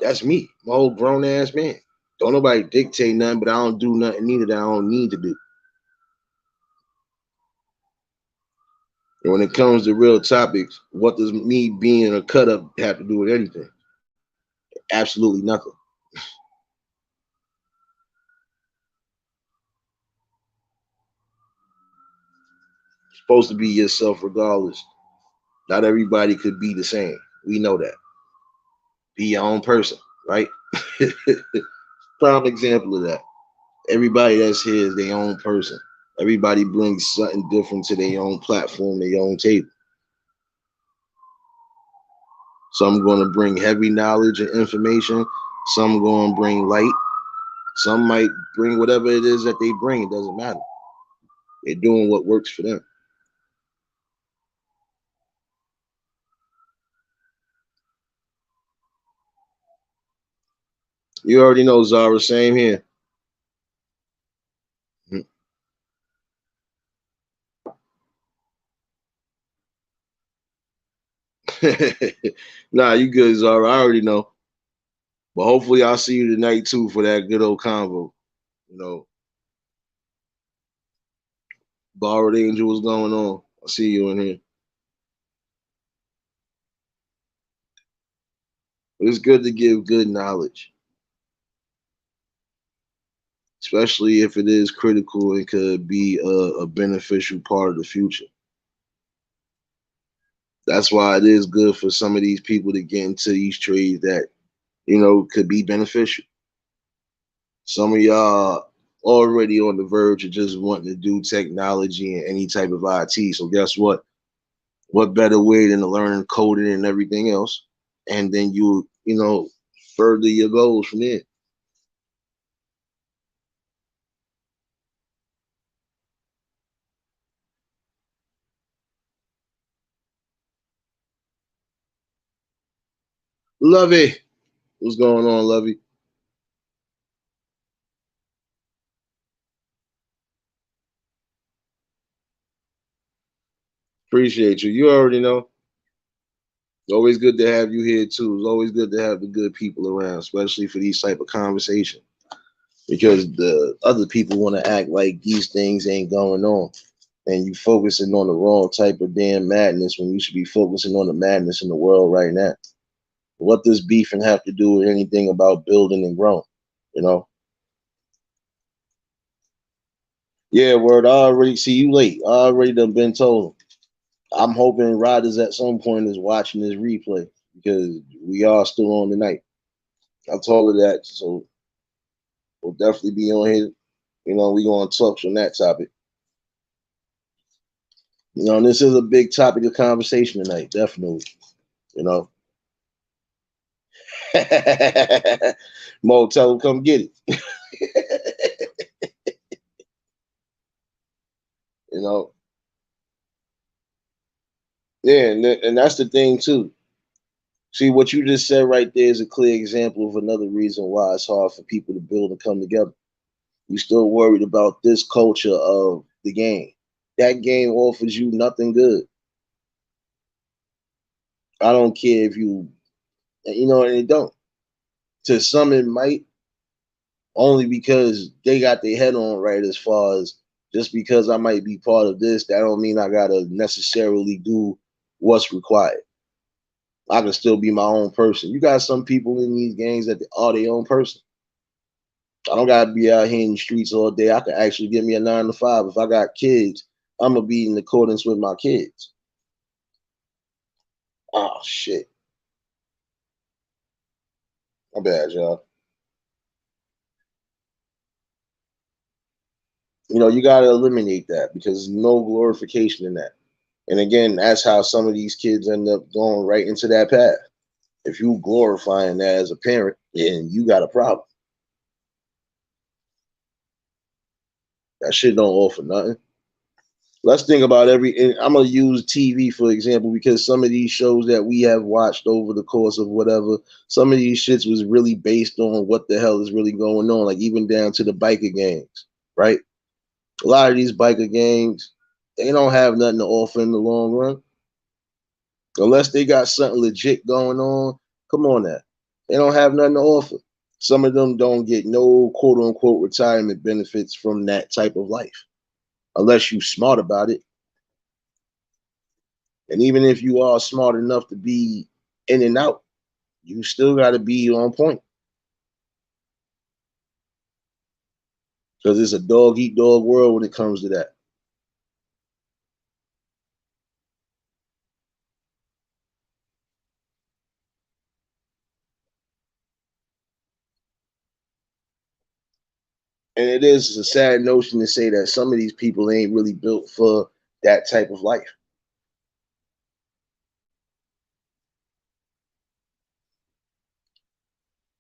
That's me. I'm a whole grown ass man. Don't nobody dictate nothing, but I don't do nothing neither that I don't need to do. And when it comes to real topics, what does me being a cut up have to do with anything? Absolutely nothing. You're supposed to be yourself regardless. Not everybody could be the same. We know that. Be your own person, right? Prime example of that. Everybody that's here is their own person. Everybody brings something different to their own platform, their own table. Some going to bring heavy knowledge and information. Some going to bring light. Some might bring whatever it is that they bring. It doesn't matter. They're doing what works for them. You already know, Zara. Same here. Nah, you good, Zara. I already know. But hopefully, I'll see you tonight too for that good old convo. You know, Borrowed Angel, what's going on? I'll see you in here. It's good to give good knowledge, especially if it is critical and could be a beneficial part of the future. That's why it is good for some of these people to get into these trades that could be beneficial. Some of y'all already on the verge of just wanting to do technology and any type of IT. So guess what? What better way than to learn coding and everything else, and then further your goals from there. Lovey, what's going on, Lovey? Appreciate you. You already know. It's always good to have you here too. It's always good to have the good people around, especially for these type of conversations. Because the other people want to act like these things ain't going on. And you focusing on the wrong type of damn madness when you should be focusing on the madness in the world right now. What does beefing have to do with anything about building and growing? You know? Yeah, word. I already see you late. I already done been told. I'm hoping Riders at some point is watching this replay because we are still on tonight. I told her that. So We'll definitely be on here. You know, we going to touch on that topic. You know, and this is a big topic of conversation tonight, definitely. You know, Mo, tell him come get it. You know, yeah, and that's the thing too. See, what you just said right there is a clear example of another reason why it's hard for people to build and come together. You still worried about this culture of the game. That game offers you nothing good. I don't care if you know, and it don't. To some, it might, only because they got their head on right as far as just because I might be part of this, that don't mean I gotta necessarily do what's required. I can still be my own person. You got some people in these games that are their own person. I don't gotta be out here in the streets all day. I can actually give me a 9 to 5. If I got kids, I'm gonna be in accordance with my kids. Oh shit. My bad, y'all. You know, you gotta eliminate that because there's no glorification in that. And again, that's how some of these kids end up going right into that path. If you glorifying that as a parent, then you got a problem. That shit don't offer nothing. Let's think about and I'm gonna use TV for example because some of these shows that we have watched over the course of whatever, some of these shits was really based on what the hell is really going on, like even down to the biker gangs, right? A lot of these biker gangs, they don't have nothing to offer in the long run unless they got something legit going on. Come on now, they don't have nothing to offer. Some of them don't get no quote unquote retirement benefits from that type of life unless you smart about it. And even if you are smart enough to be in and out, you still got to be on point because it's a dog eat dog world when it comes to that. And it is a sad notion to say that some of these people ain't really built for that type of life.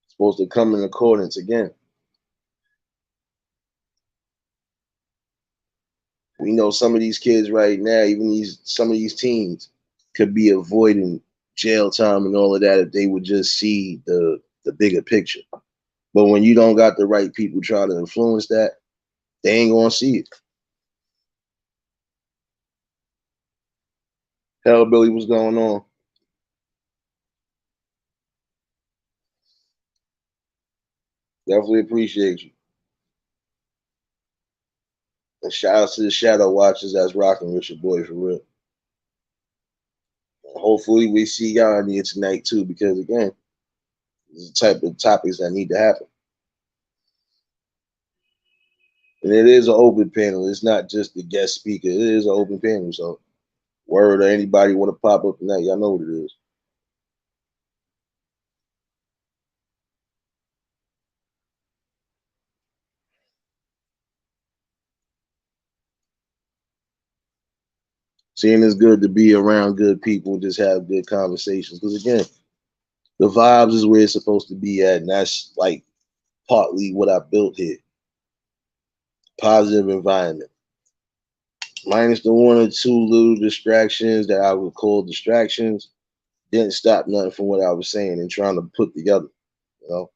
It's supposed to come in accordance again. We know some of these kids right now, even some of these teens, could be avoiding jail time and all of that if they would just see the bigger picture. But when you don't got the right people trying to influence that, they ain't gonna see it. Hell, Billy, what's going on? Definitely appreciate you. And shout out to the Shadow Watchers that's rocking with your boy for real. And hopefully we see y'all in here tonight too, because again, this is the type of topics that need to happen. And it is an open panel. It's not just the guest speaker. It is an open panel. So word or anybody want to pop up tonight, y'all know what it seeing it's good to be around good people and just have good conversations. Because again, the vibes is where it's supposed to be at, and that's like partly what I built here. Positive environment. Minus the one or two little distractions that I would call distractions, didn't stop nothing from what I was saying and trying to put together, you know.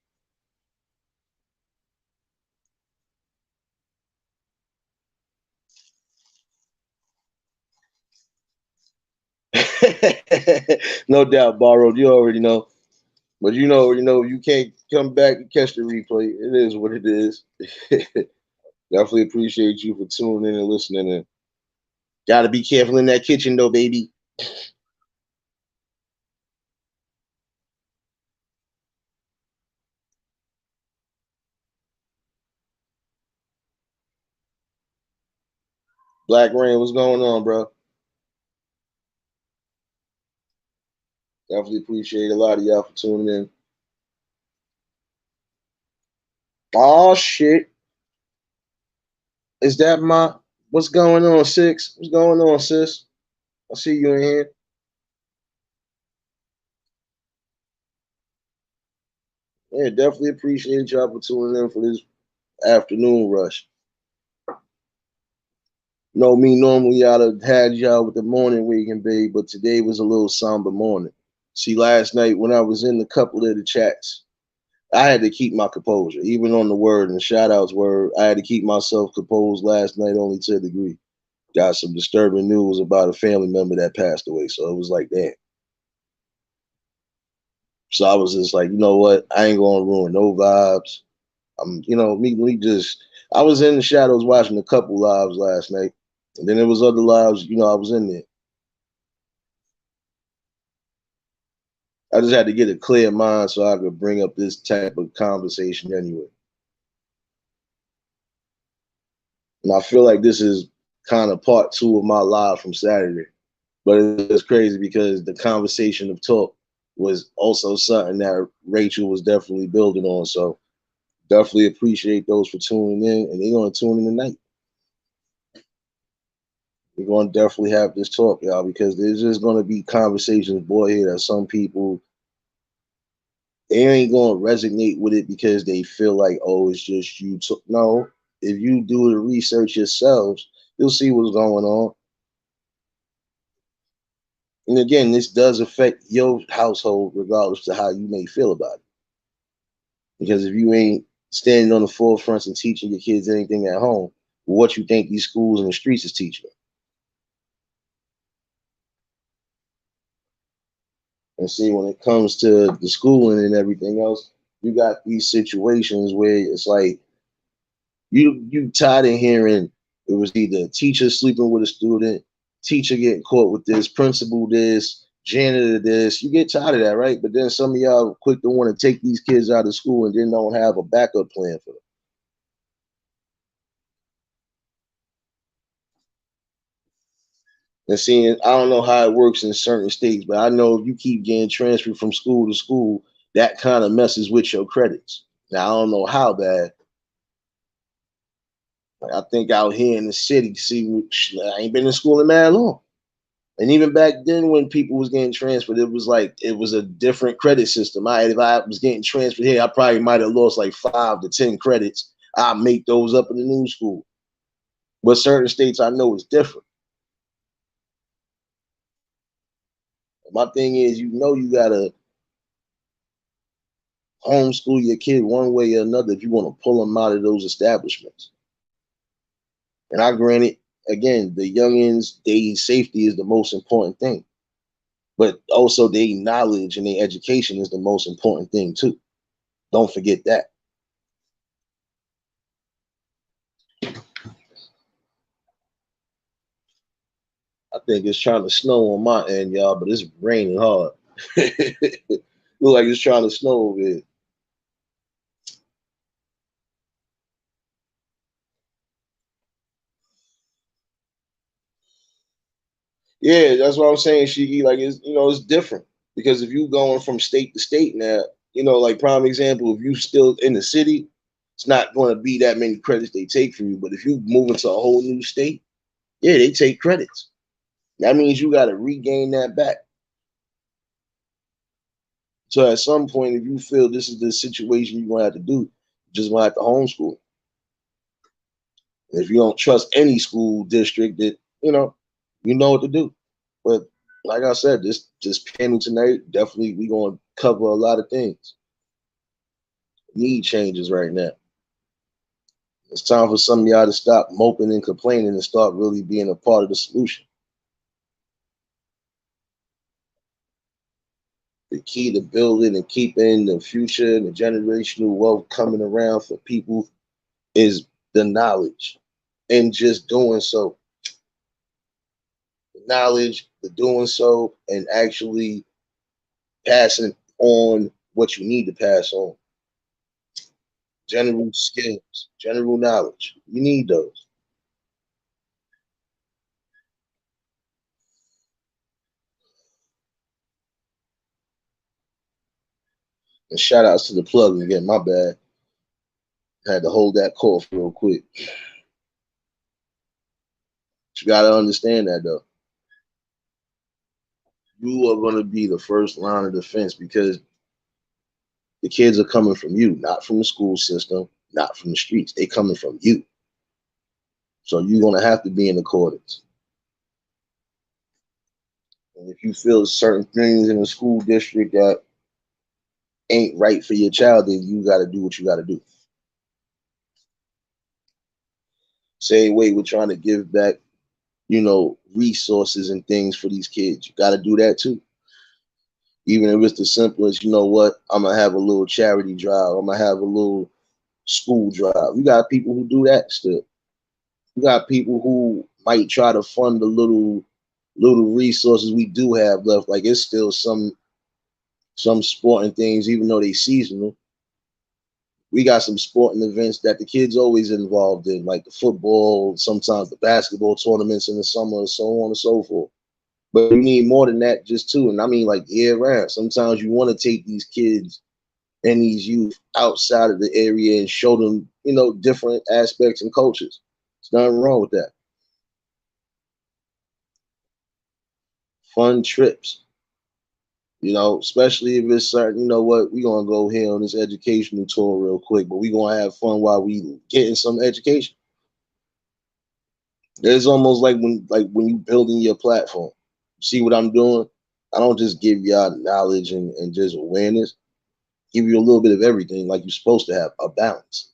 No doubt, borrowed. You already know. But you know, you can't come back and catch the replay. It is what it is. Definitely appreciate you for tuning in and listening. And gotta be careful in that kitchen, though, baby. Black Rain, what's going on, bro? Definitely appreciate a lot of y'all for tuning in. Oh shit. Is that my what's going on, Six? What's going on, sis? I see you in here. Yeah, definitely appreciate y'all for tuning in for this afternoon rush. Know me normally I'd have had y'all with the morning waking babe, but today was a little somber morning. See, last night when I was in a couple of the chats, I had to keep my composure, even on the word and shout outs word. I had to keep myself composed last night only to a degree. Got some disturbing news about a family member that passed away. So it was like, damn. So I was just like, you know what? I ain't gonna ruin no vibes. Me just I was in the shadows watching a couple lives last night. And then there was other lives, I was in there. I just had to get a clear mind so I could bring up this type of conversation anyway. And I feel like this is kind of part two of my live from Saturday. But it's crazy because the conversation of talk was also something that Rachel was definitely building on. So definitely appreciate those for tuning in, and they're gonna tune in tonight. We're gonna definitely have this talk, y'all, because there's just gonna be conversations, boy, here that some people they ain't gonna resonate with it because they feel like, oh, it's just you. No, if you do the research yourselves, you'll see what's going on. And again, this does affect your household, regardless to how you may feel about it. Because if you ain't standing on the forefront and teaching your kids anything at home, what you think these schools and the streets is teaching them? And see, when it comes to the schooling and everything else, you got these situations where it's like you tired of hearing it was either teacher sleeping with a student, teacher getting caught with this, principal this, janitor this. You get tired of that, right? But then some of y'all quick to want to take these kids out of school and then don't have a backup plan for them. And seeing, I don't know how it works in certain states, but I know if you keep getting transferred from school to school, that kind of messes with your credits. Now I don't know how bad. Like, I think out here in the city, see, I ain't been in school in that long. And even back then, when people was getting transferred, it was like it was a different credit system. If I was getting transferred here, I probably might have lost like 5 to 10 credits. I make those up in the new school. But certain states, I know is different. My thing is, you gotta homeschool your kid one way or another if you want to pull them out of those establishments. And I granted, again, the youngins, their safety is the most important thing. But also their knowledge and their education is the most important thing too. Don't forget that. I think it's trying to snow on my end, y'all, but it's raining hard. Look like it's trying to snow over here. Yeah, that's what I'm saying, Shiki. Like it's different because if you going from state to state now, like prime example, if you still in the city, it's not going to be that many credits they take from you. But if you move into a whole new state, yeah, they take credits. That means you got to regain that back. So at some point, if you feel this is the situation you're gonna have to do, you just gonna have to homeschool. And if you don't trust any school district, that you know what to do. But like I said, this panel tonight definitely we gonna cover a lot of things. Need changes right now. It's time for some of y'all to stop moping and complaining and start really being a part of the solution. The key to building and keeping the future and the generational wealth coming around for people is the knowledge and just doing so. The knowledge, the doing so, and actually passing on what you need to pass on. General skills, general knowledge. You need those. And shout outs to the plug again, my bad. Had to hold that cough real quick. You gotta understand that though. You are gonna be the first line of defense because the kids are coming from you, not from the school system, not from the streets. They coming from you. So you're gonna have to be in accordance. And if you feel certain things in the school district that ain't right for your child, then you gotta do what you gotta do. Same way we're trying to give back, resources and things for these kids. You gotta do that too. Even if it's the simplest, you know what, I'm gonna have a little charity drive, I'm gonna have a little school drive. You got people who do that still. You got people who might try to fund the little resources we do have left. Like it's still some sporting things, even though they seasonal. We got some sporting events that the kids always involved in, like the football, sometimes the basketball tournaments in the summer, so on and so forth. But we need more than that just too. And I mean like year round. Sometimes you want to take these kids and these youth outside of the area and show them, different aspects and cultures. There's nothing wrong with that. Fun trips, especially if it's certain, you know what, we're gonna go here on this educational tour real quick, but we're gonna have fun while we getting some education. It's almost like when you building your platform. See what I'm doing? I don't just give y'all knowledge and just awareness. Give you a little bit of everything like you're supposed to have a balance.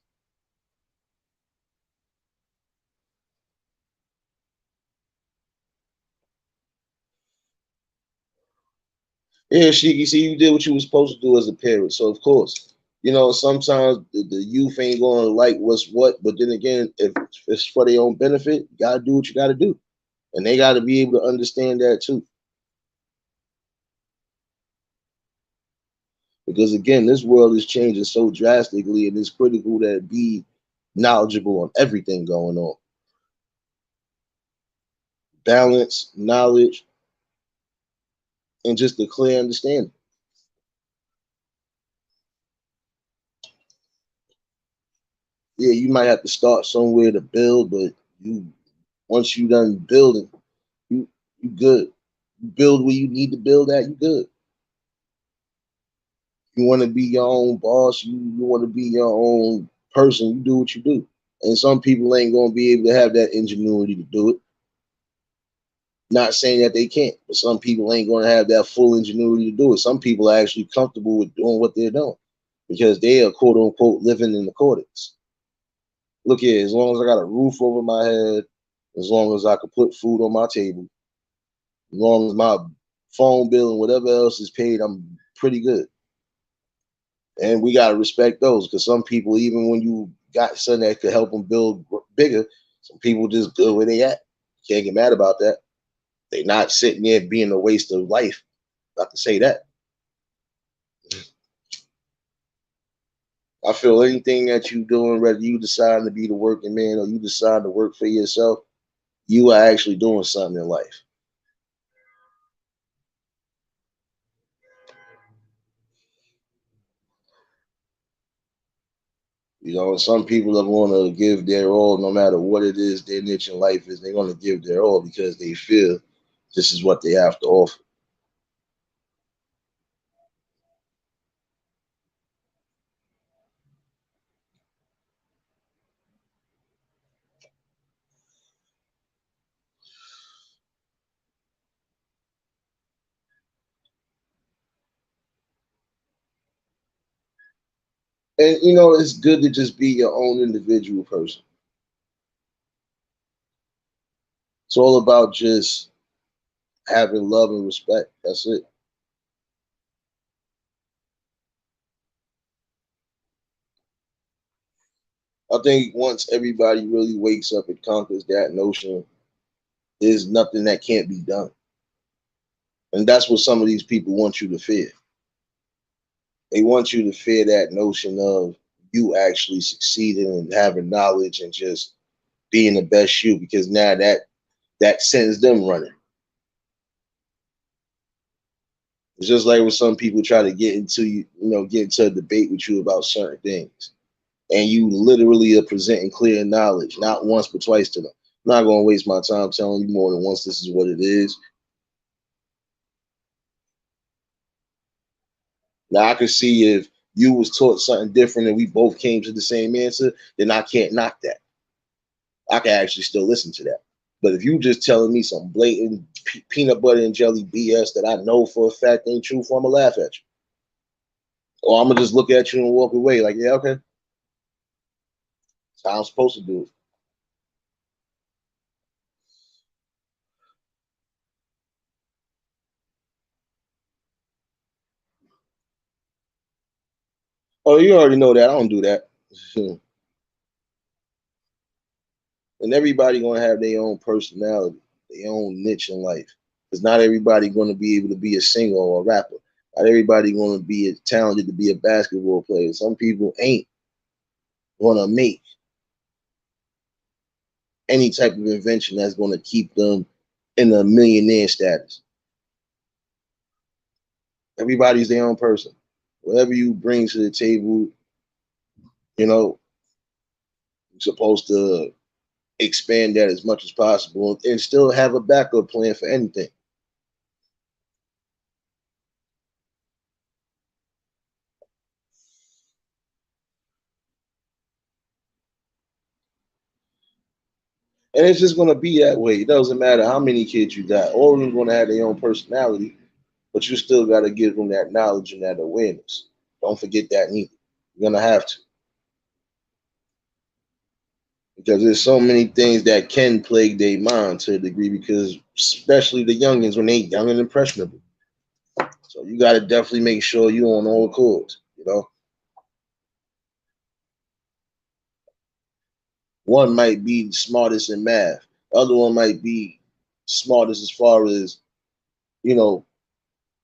Yeah, Shiki, see, you did what you were supposed to do as a parent. So of course, sometimes the youth ain't gonna like what's what, but then again, if it's for their own benefit, you gotta do what you gotta do. And they gotta be able to understand that too. Because again, this world is changing so drastically, and it's critical that be knowledgeable on everything going on. Balance, knowledge, and just a clear understanding. Yeah, you might have to start somewhere to build, but you once you done building, you you good. You build where you need to build at, you good. You want to be your own boss, you want to be your own person, you do what you do. And some people ain't gonna be able to have that ingenuity to do it. Not saying that they can't, but some people ain't gonna have that full ingenuity to do it. Some people are actually comfortable with doing what they're doing because they are quote unquote living in accordance. Look here, as long as I got a roof over my head, as long as I could put food on my table, as long as my phone bill and whatever else is paid, I'm pretty good. And we gotta respect those because some people, even when you got something that could help them build bigger, some people just good where they at. Can't get mad about that. They not sitting there being a waste of life. Not to say that. I feel anything that you doing, whether you decide to be the working man or you decide to work for yourself, you are actually doing something in life. Some people are going to give their all no matter what it is their niche in life is. They're going to give their all because they feel this is what they have to offer. And, it's good to just be your own individual person. It's all about just having love and respect. That's it. I think once everybody really wakes up and conquers that notion, there's nothing that can't be done. And that's what some of these people want you to fear. They want you to fear that notion of you actually succeeding and having knowledge and just being the best you, because now that sends them running. It's just like when some people try to get into a debate with you about certain things. and you literally are presenting clear knowledge, not once but twice to them. I'm not going to waste my time telling you more than once this is what it is. Now I can see if you was taught something different and we both came to the same answer, then I can't knock that. I can actually still listen to that. But if you just telling me some blatant peanut butter and jelly BS that I know for a fact ain't true, I'm gonna laugh at you, or I'm gonna just look at you and walk away like, yeah, okay, that's how I'm supposed to do it. Oh, you already know that I don't do that. And everybody gonna have their own personality, their own niche in life. Because not everybody gonna be able to be a singer or a rapper. Not everybody gonna be talented to be a basketball player. Some people ain't gonna make any type of invention that's gonna keep them in a millionaire status. Everybody's their own person. Whatever you bring to the table, you know, you're supposed to expand that as much as possible and still have a backup plan for anything. And it's just going to be that way. It doesn't matter how many kids you got. All of them going to have their own personality, but you still got to give them that knowledge and that awareness. Don't forget that neither. You're going to have to. Because there's so many things that can plague their mind to a degree, because especially the youngins when they young and impressionable. So you got to definitely make sure you're on all chords, you know. One might be smartest in math. The other one might be smartest as far as, you know,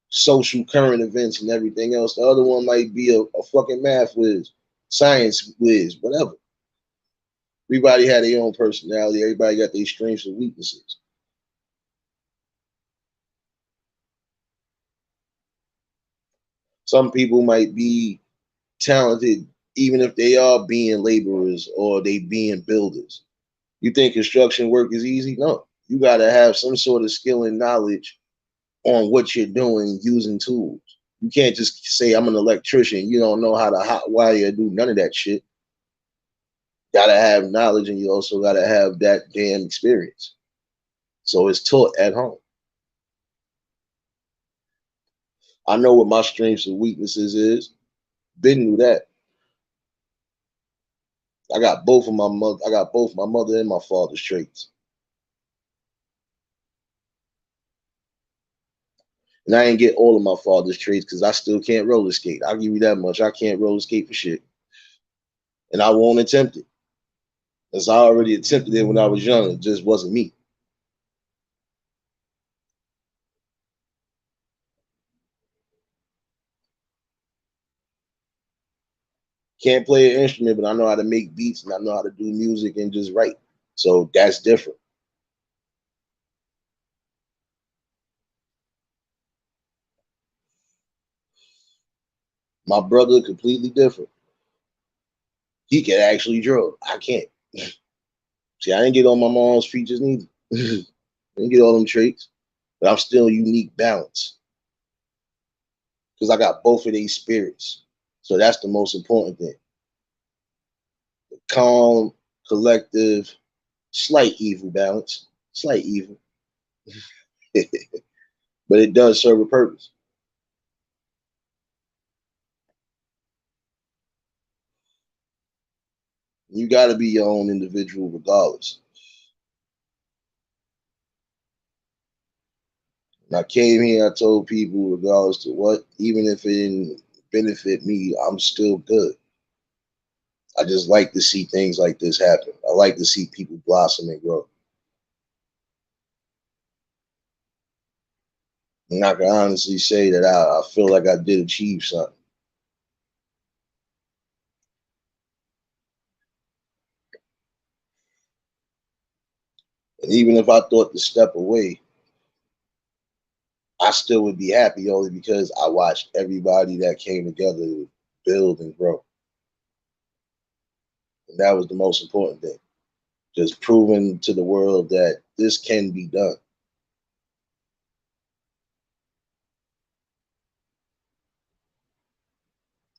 social current events and everything else. The other one might be a fucking math whiz, science whiz, whatever. Everybody had their own personality. Everybody got their strengths and weaknesses. Some people might be talented even if they are being laborers or they being builders. You think construction work is easy? No. You got to have some sort of skill and knowledge on what you're doing using tools. You can't just say I'm an electrician. You don't know how to hot wire or do none of that shit. Gotta have knowledge, and you also gotta have that damn experience. So it's taught at home. I know what my strengths and weaknesses is. Been through that. I got both of my mother. I got both my mother and my father's traits, and I ain't get all of my father's traits because I still can't roller skate. I'll give you that much. I can't roller skate for shit, and I won't attempt it. As I already attempted it when I was young. It just wasn't me. Can't play an instrument, but I know how to make beats and I know how to do music and just write. So that's different. My brother completely different. He can actually draw. I can't. See, I didn't get all my mom's features neither. I didn't get all them traits, but I'm still unique balance because I got both of these spirits. So that's the most important thing. Calm, collective, slight evil balance, slight evil, but it does serve a purpose. You got to be your own individual regardless. When I came here, I told people, regardless to what, even if it didn't benefit me, I'm still good. I just like to see things like this happen. I like to see people blossom and grow. And I can honestly say that I feel like I did achieve something. And even if I thought to step away, I still would be happy only because I watched everybody that came together build and grow. And that was the most important thing. Just proving to the world that this can be done.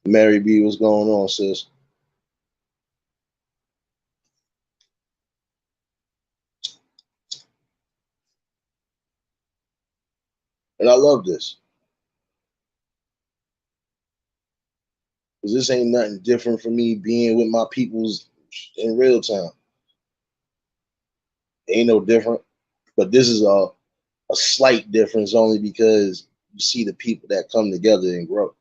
Mary B, what's going on, sis? And I love this. Because this ain't nothing different from me being with my peoples in real time. Ain't no different. But this is a slight difference only because you see the people that come together and grow.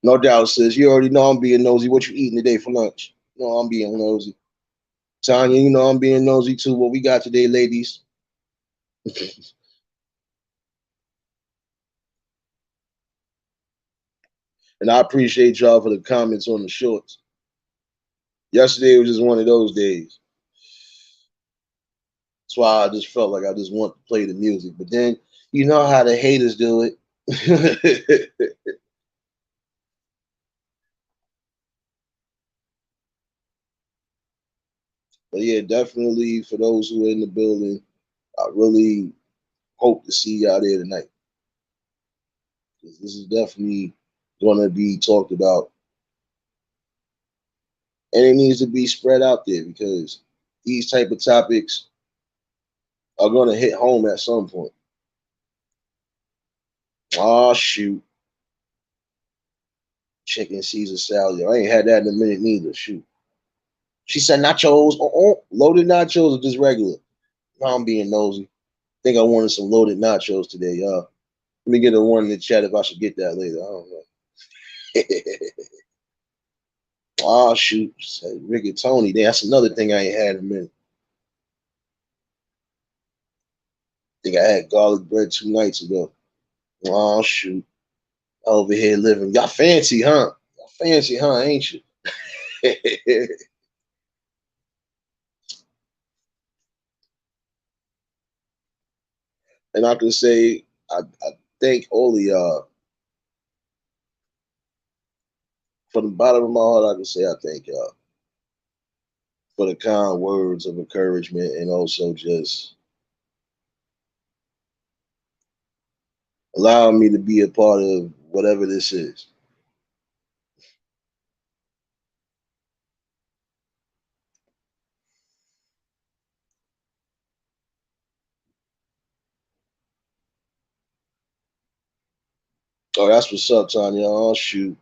No doubt, sis. You already know I'm being nosy. What you eating today for lunch? No, I'm being nosy. Tanya, you know I'm being nosy too. What we got today, ladies? And I appreciate y'all for the comments on the shorts. Yesterday was just one of those days. That's why I just felt like I just want to play the music. But then you know how the haters do it. But yeah, definitely for those who are in the building, I really hope to see y'all there tonight. Because this is definitely going to be talked about. And it needs to be spread out there because these type of topics are going to hit home at some point. Oh, shoot. Chicken Caesar salad. I ain't had that in a minute neither. Shoot. She said nachos. Loaded nachos or just regular? Now I'm being nosy. Think I wanted some loaded nachos today, y'all. Let me get a one in the chat if I should get that later. I don't know. Oh shoot, rigatoni. That's another thing I ain't had in a minute. Think I had garlic bread 2 nights ago. Oh shoot, over here living. Y'all fancy, huh? Y'all fancy, huh? Ain't you? And I can say I thank all of y'all. From the bottom of my heart, I can say I thank y'all for the kind words of encouragement and also just allowing me to be a part of whatever this is. Oh, that's what's up, Tanya. Oh, shoot.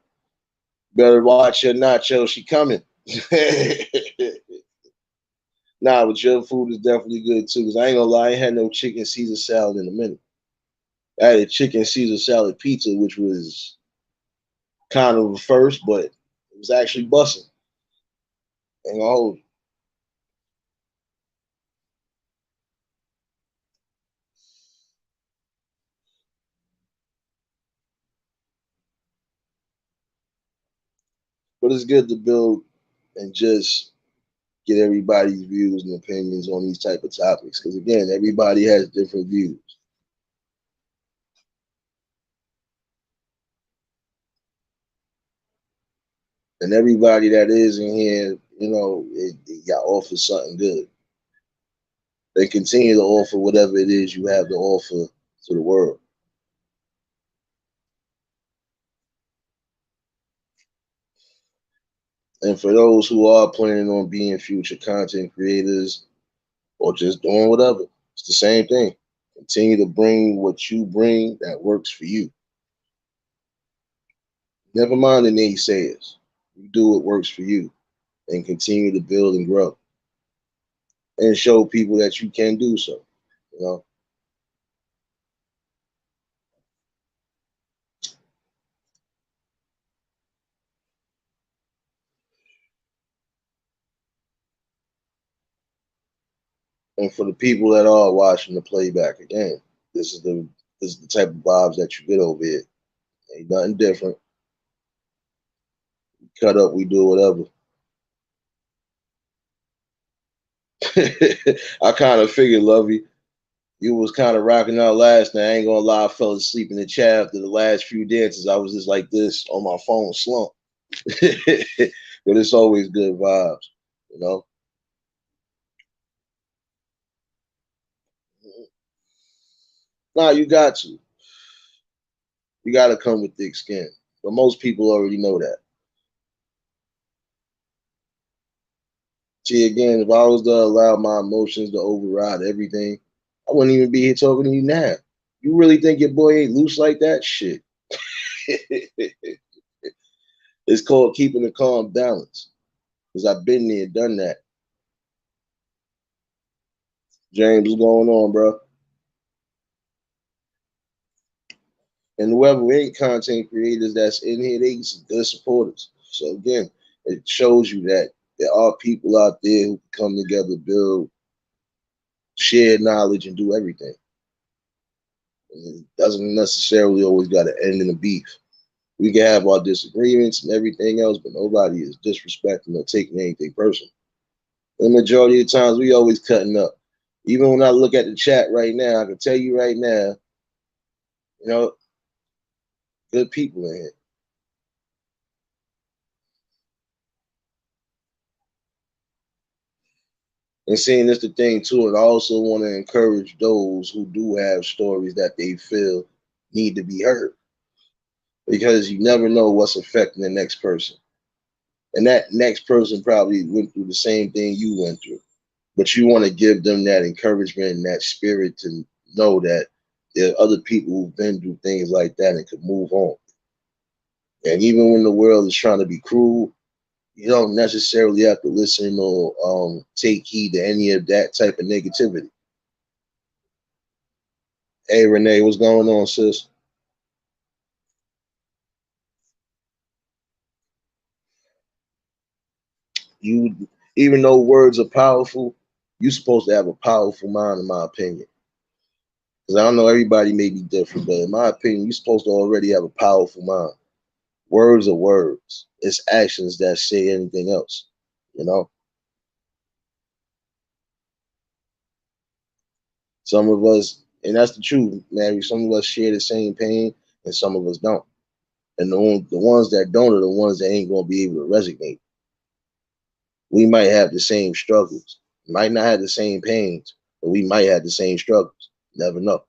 Better watch your nacho. She coming. Nah, but your food is definitely good too. Cause I ain't gonna lie, I ain't had no chicken Caesar salad in a minute. I had a chicken Caesar salad pizza, which was kind of a first, but it was actually busting. Ain't gonna hold you. But it's good to build and just get everybody's views and opinions on these type of topics. Because again, everybody has different views. And everybody that is in here, it got offer something good. They continue to offer whatever it is you have to offer to the world. And for those who are planning on being future content creators or just doing whatever, it's the same thing. Continue to bring what you bring that works for you. Never mind the naysayers. You do what works for you and continue to build and grow and show people that you can do so. You know, and for the people that are watching the playback again, this is the this is the type of vibes that you get over here. Ain't nothing different. Cut up, we do whatever. I kind of figured, Lovey. You was kind of rocking out last night. I ain't gonna lie, I fell asleep in the chair after the last few dances. I was just like this on my phone, slump. But it's always good vibes, you know. Nah, you got to. You got to come with thick skin. But most people already know that. See, again, if I was to allow my emotions to override everything, I wouldn't even be here talking to you now. You really think your boy ain't loose like that? Shit. It's called keeping a calm balance. Because I've been there, done that. James, what's going on, bro? And whoever ain't content creators that's in here, they some good supporters. So again, it shows you that there are people out there who can come together, build, share knowledge, and do everything. And it doesn't necessarily always got to end in a beef. We can have our disagreements and everything else, but nobody is disrespecting or taking anything personal. The majority of the times, we always cutting up. Even when I look at the chat right now, I can tell you right now, you know, good people in here. And seeing this the thing too, and I also want to encourage those who do have stories that they feel need to be heard, because you never know what's affecting the next person. And that next person probably went through the same thing you went through. But you want to give them that encouragement and that spirit to know that there are other people who've been through things like that and could move on. And even when the world is trying to be cruel, you don't necessarily have to listen or take heed to any of that type of negativity. Hey, Renee, what's going on, sis? You, even though words are powerful, you're supposed to have a powerful mind, in my opinion. Because I don't know, everybody may be different, but in my opinion, you're supposed to already have a powerful mind. Words are words. It's actions that say anything else. You know, some of us, and that's the truth, man. Some of us share the same pain, and some of us don't. And the ones that don't are the ones that ain't gonna be able to resonate. We might have the same struggles, might not have the same pains, but we might have the same struggles. Never know.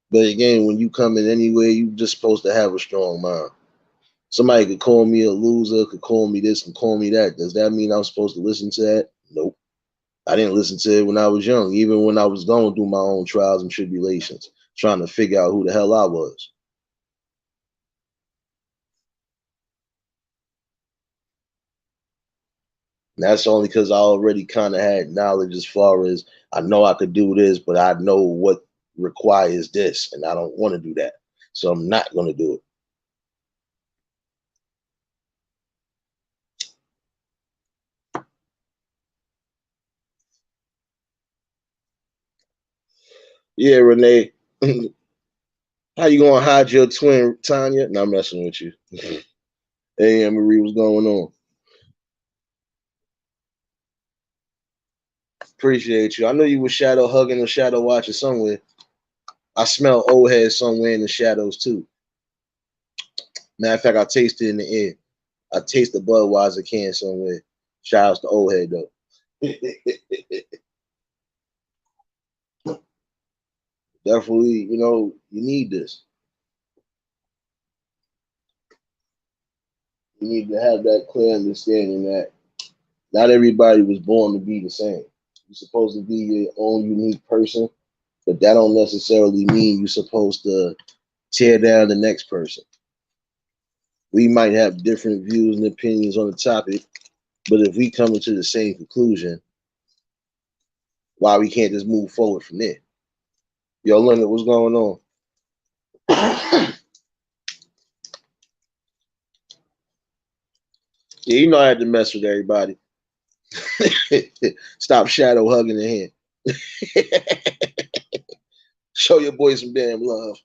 But again, when you come in anywhere, you just supposed to have a strong mind. Somebody could call me a loser, could call me this and call me that. Does that mean I'm supposed to listen to that? Nope. I didn't listen to it when I was young, even when I was going through my own trials and tribulations, trying to figure out who the hell I was. And that's only because I already kind of had knowledge as far as I know I could do this, but I know what requires this, and I don't want to do that. So I'm not going to do it. Yeah, Renee. How you gonna hide your twin, Tanya? No, I'm messing with you. Hey, Anne Marie, what's going on? Appreciate you. I know you were shadow hugging or shadow watching somewhere. I smell old head somewhere in the shadows too. Matter of fact, I taste it in the air. I taste the Budweiser can somewhere. Shout out to old head though. Definitely, you need this. You need to have that clear understanding that not everybody was born to be the same. You're supposed to be your own unique person, but that don't necessarily mean you're supposed to tear down the next person. We might have different views and opinions on the topic, but if we come to the same conclusion, why we can't just move forward from there? Yo, Leonard, what's going on? Yeah, you know I had to mess with everybody. Stop shadow hugging the hand. Show your boy some damn love.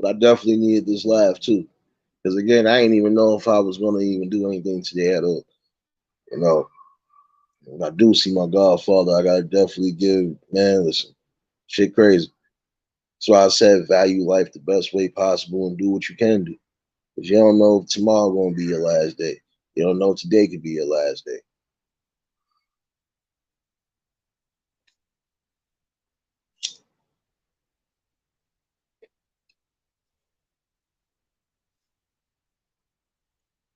I definitely needed this laugh too. Because again, I didn't even know if I was gonna even do anything today at all. You know, when I do see my godfather, I gotta definitely give, man, listen, shit crazy. So I said value life the best way possible and do what you can do. Because you don't know if tomorrow gonna be your last day. You don't know if today could be your last day.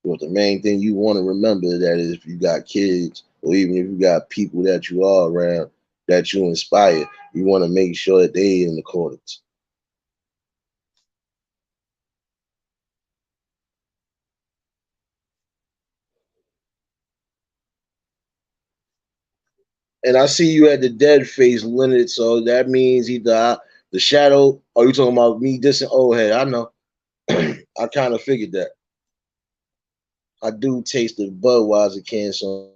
But the main thing you want to remember that is if you got kids or even if you got people that you are around that you inspire, you want to make sure that they in accordance. And I see you at the dead face, Leonard. So that means either the shadow, or you talking about me dissing old head. I know. I kind of figured that. I do taste the Budweiser can, so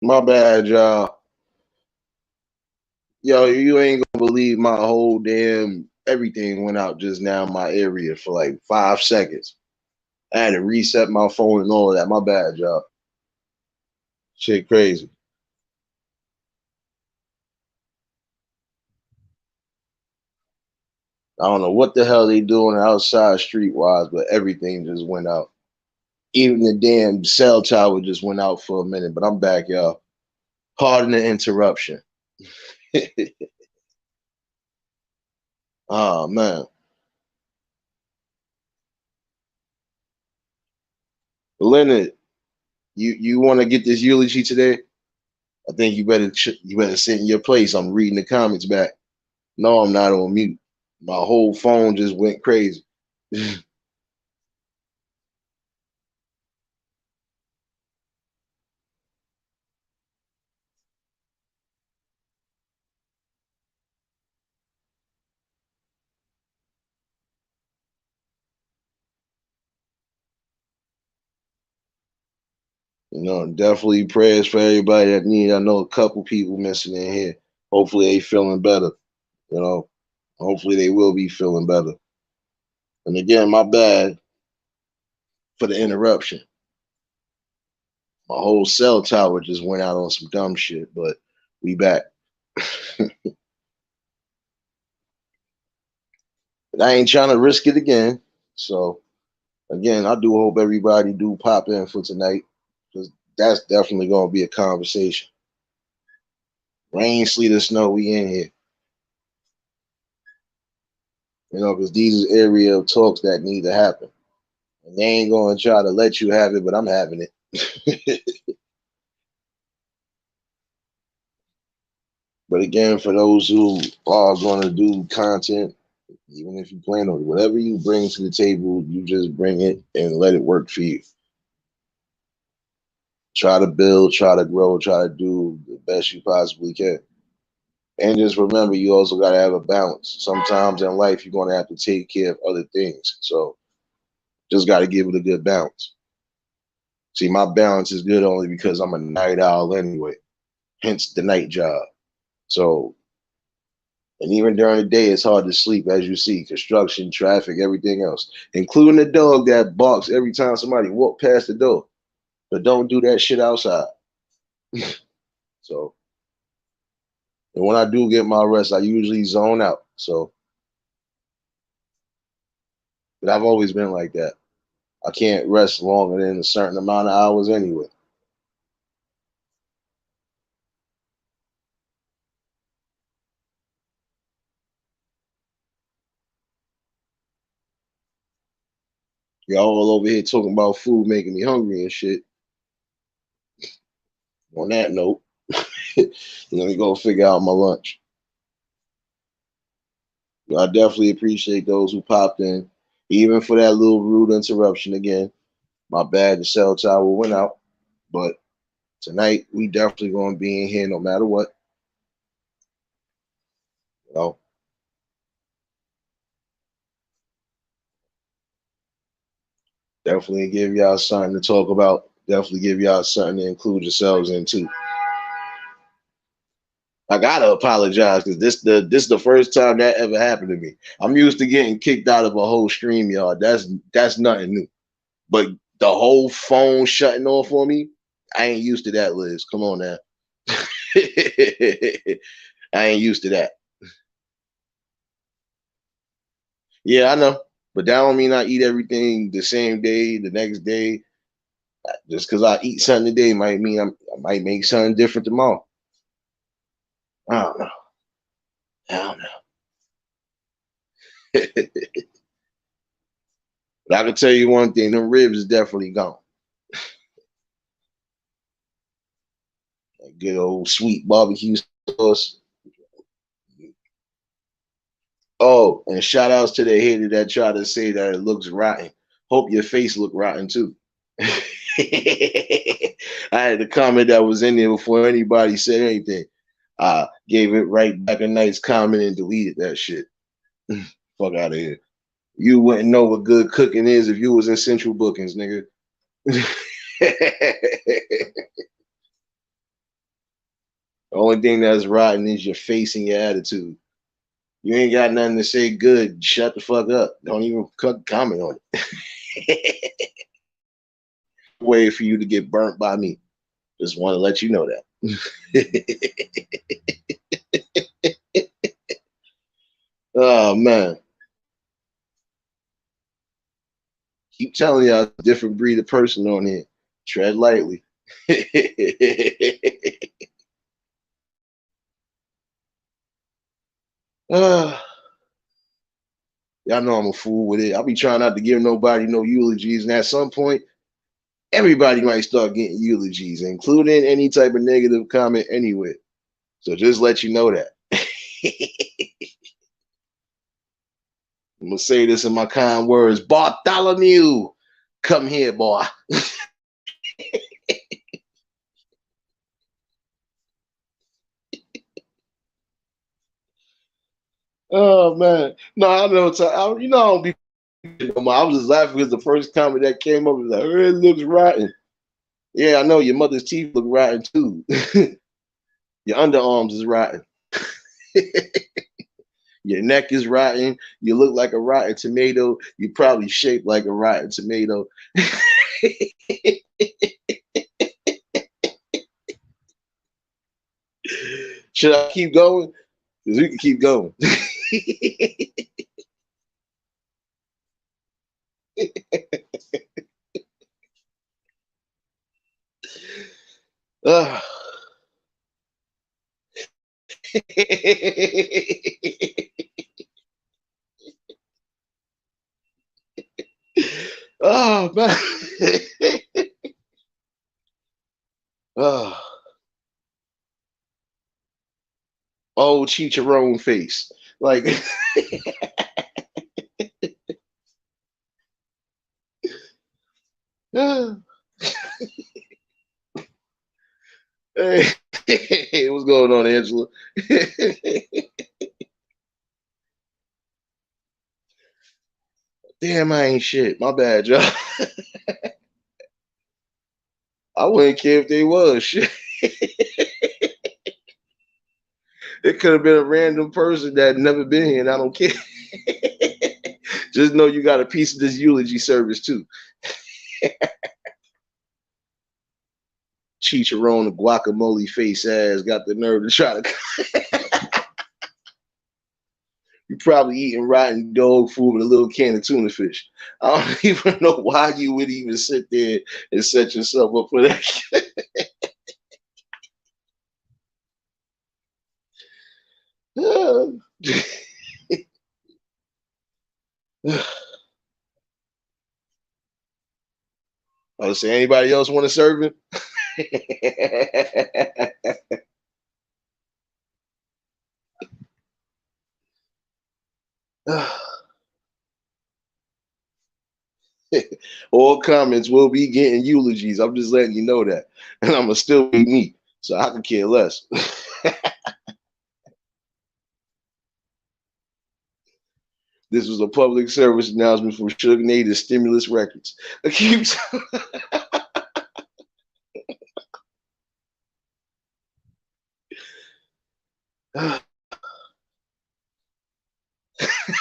My bad, y'all. Yo, you ain't gonna believe my whole damn everything went out just now in my area for like 5 seconds. I had to reset my phone and all of that. My bad, y'all. Shit crazy. I don't know what the hell they doing outside streetwise, but everything just went out. Even the damn cell tower just went out for a minute, but I'm back, y'all. Pardon the interruption. Oh man. Leonard, you want to get this eulogy today? I think you better sit in your place. I'm reading the comments back. No, I'm not on mute. My whole phone just went crazy. Definitely prayers for everybody that need. I know a couple people missing in here. Hopefully they feeling better. You know, hopefully they will be feeling better. And again, my bad for the interruption. My whole cell tower just went out on some dumb shit, but we back. But I ain't trying to risk it again. So again, I do hope everybody do pop in for tonight because that's definitely gonna be a conversation. Rain, sleet, or snow, we in here. Because these are area of talks that need to happen. And they ain't gonna try to let you have it, but I'm having it. But again, for those who are gonna do content, even if you plan on it, whatever you bring to the table, you just bring it and let it work for you. Try to build, try to grow, try to do the best you possibly can. And just remember, you also got to have a balance. Sometimes in life, you're going to have to take care of other things. So just got to give it a good balance. See, my balance is good only because I'm a night owl anyway, hence the night job. So, and even during the day, it's hard to sleep, as you see, construction, traffic, everything else, including the dog that barks every time somebody walk past the door. But don't do that shit outside. So, and when I do get my rest, I usually zone out. So, but I've always been like that. I can't rest longer than a certain amount of hours anyway. Y'all all over here talking about food making me hungry and shit. On that note, let me go figure out my lunch. I definitely appreciate those who popped in, even for that little rude interruption again. My bad, the cell tower went out, but tonight we definitely gonna be in here no matter what. You know, definitely give y'all something to talk about. Definitely give y'all something to include yourselves in too. I gotta apologize because this the first time that ever happened to me. I'm used to getting kicked out of a whole stream, y'all. That's nothing new. But the whole phone shutting off on me, I ain't used to that, Liz. Come on now. I ain't used to that. Yeah, I know. But that don't mean I eat everything the same day, the next day. Just because I eat something today might mean I might make something different tomorrow. I don't know. I don't know. But I can tell you one thing: them ribs is definitely gone. That good old sweet barbecue sauce. Oh, and shout outs to the hater that tried to say that it looks rotten. Hope your face look rotten too. I had the comment that was in there before anybody said anything. I gave it right back a nice comment and deleted that shit. Fuck out of here. You wouldn't know what good cooking is if you was in Central Bookings, nigga. only thing that's rotten is your face and your attitude. You ain't got nothing to say good. Shut the fuck up. Don't even comment on it. Way for you to get burnt by me. Just want to let you know that. Oh man. Keep telling y'all a different breed of person on here. Tread lightly. Y'all know I'm a fool with it. I'll be trying not to give nobody no eulogies, and at some point, everybody might start getting eulogies, including any type of negative comment anyway. So just let you know that. I'm gonna say this in my kind words. Bartholomew, come here, boy. Oh man, no, I know. You know, I don't be. I was just laughing because the first comment that came up was like, "It looks rotten." Yeah, I know your mother's teeth look rotten too. Your underarms is rotten. Your neck is rotten. You look like a rotten tomato. You probably shaped like a rotten tomato. Should I keep going? Because we can keep going. Oh man. Oh. Old chicharron face. Like hey, what's going on, Angela? Damn, I ain't shit. My bad, y'all. I wouldn't care if they was shit. It could have been a random person that never been here, and I don't care. Just know you got a piece of this eulogy service too. Chicharron, the guacamole face ass, got the nerve to try to. You probably eating rotten dog food with a little can of tuna fish. I don't even know why you would even sit there and set yourself up for that. I was say, anybody else want to serve him? All comments will be getting eulogies. I'm just letting you know that. And I'm going to still be me. So I can care less. This was a public service announcement from Suge Native Stimulus Records. I keep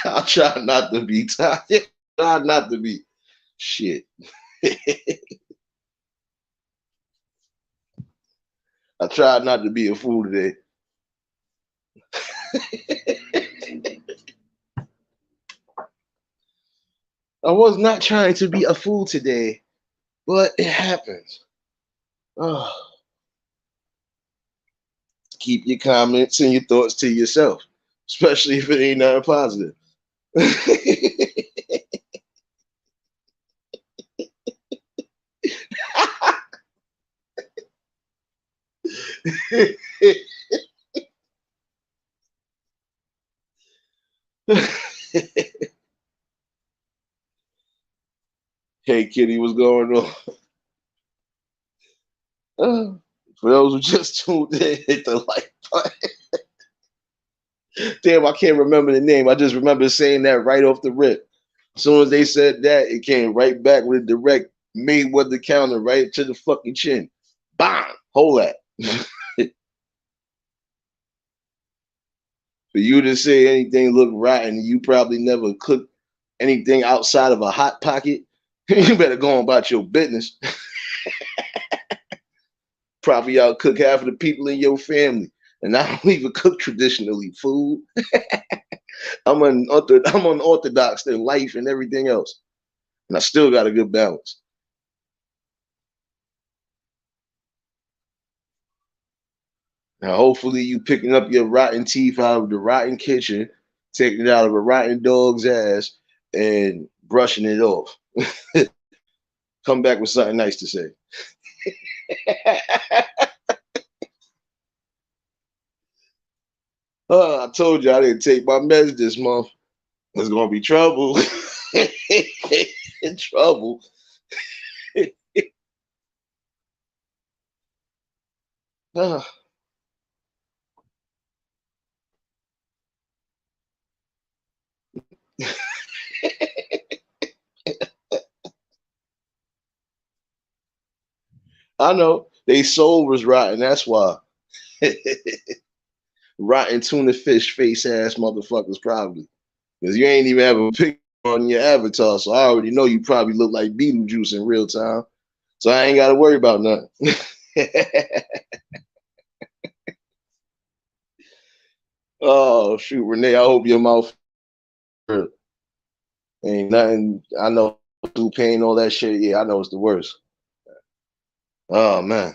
I'll try not to be tired. Try not to be. Shit. I tried not to be a fool today. I was not trying to be a fool today, but it happens. Oh. Keep your comments and your thoughts to yourself, especially if it ain't nothing positive. Hey, Kitty, what's going on? For those who just tuned in, hit the like button. Damn, I can't remember the name. I just remember saying that right off the rip. As soon as they said that, it came right back with a direct Mayweather counter right to the fucking chin. Bang! Hold that. For you to say anything look rotten, you probably never cooked anything outside of a hot pocket. You better go on about your business. Probably outcook half of the people in your family. And I don't even cook traditionally food. I'm unorthodox in life and everything else. And I still got a good balance. Now, hopefully, you picking up your rotten teeth out of the rotten kitchen, taking it out of a rotten dog's ass, and brushing it off. Come back with something nice to say. I told you I didn't take my meds this month. There's gonna be trouble. In trouble. I know they soul was rotten. That's why. Rotten tuna fish face ass motherfuckers probably. Because you ain't even have a picture on your avatar, so I already know you probably look like Beetlejuice in real time. So I ain't got to worry about nothing. Oh shoot, Renee! I hope your mouth ain't nothing. I know through pain, all that shit. Yeah, I know it's the worst. Oh man.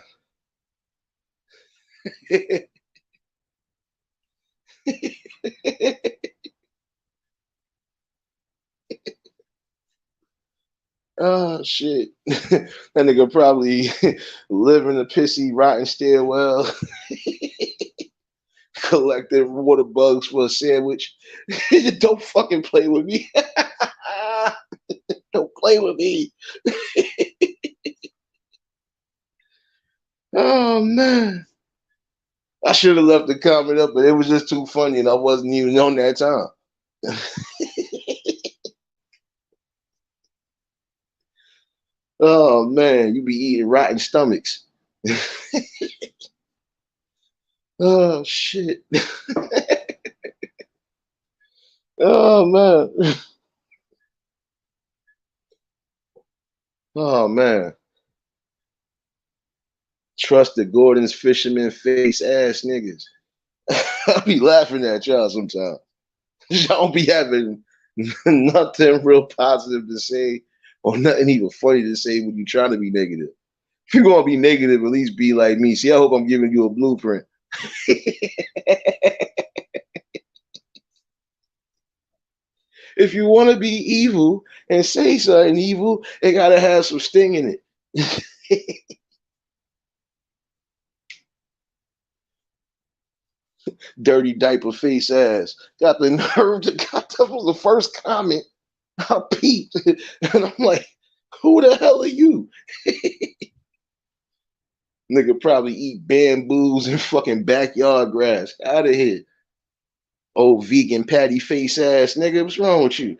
Oh shit. That nigga probably live in a pissy, rotten stairwell, collecting water bugs for a sandwich. Don't fucking play with me. Don't play with me. Oh man. I should have left the comment up, but it was just too funny and I wasn't even on that time. Oh man, you be eating rotten stomachs. Oh shit. Oh man. Oh man. Trust the Gordon's fisherman face ass niggas. I be laughing at y'all sometimes. Y'all be having nothing real positive to say or nothing even funny to say when you trying to be negative. If you're gonna be negative, at least be like me. See, I hope I'm giving you a blueprint. If you want to be evil and say something evil, it gotta have some sting in it. Dirty diaper face ass. Got the nerve to got that was the first comment I peeped. And I'm like, who the hell are you? Nigga probably eat bamboos and fucking backyard grass. Out of here. Old vegan patty face ass nigga. What's wrong with you?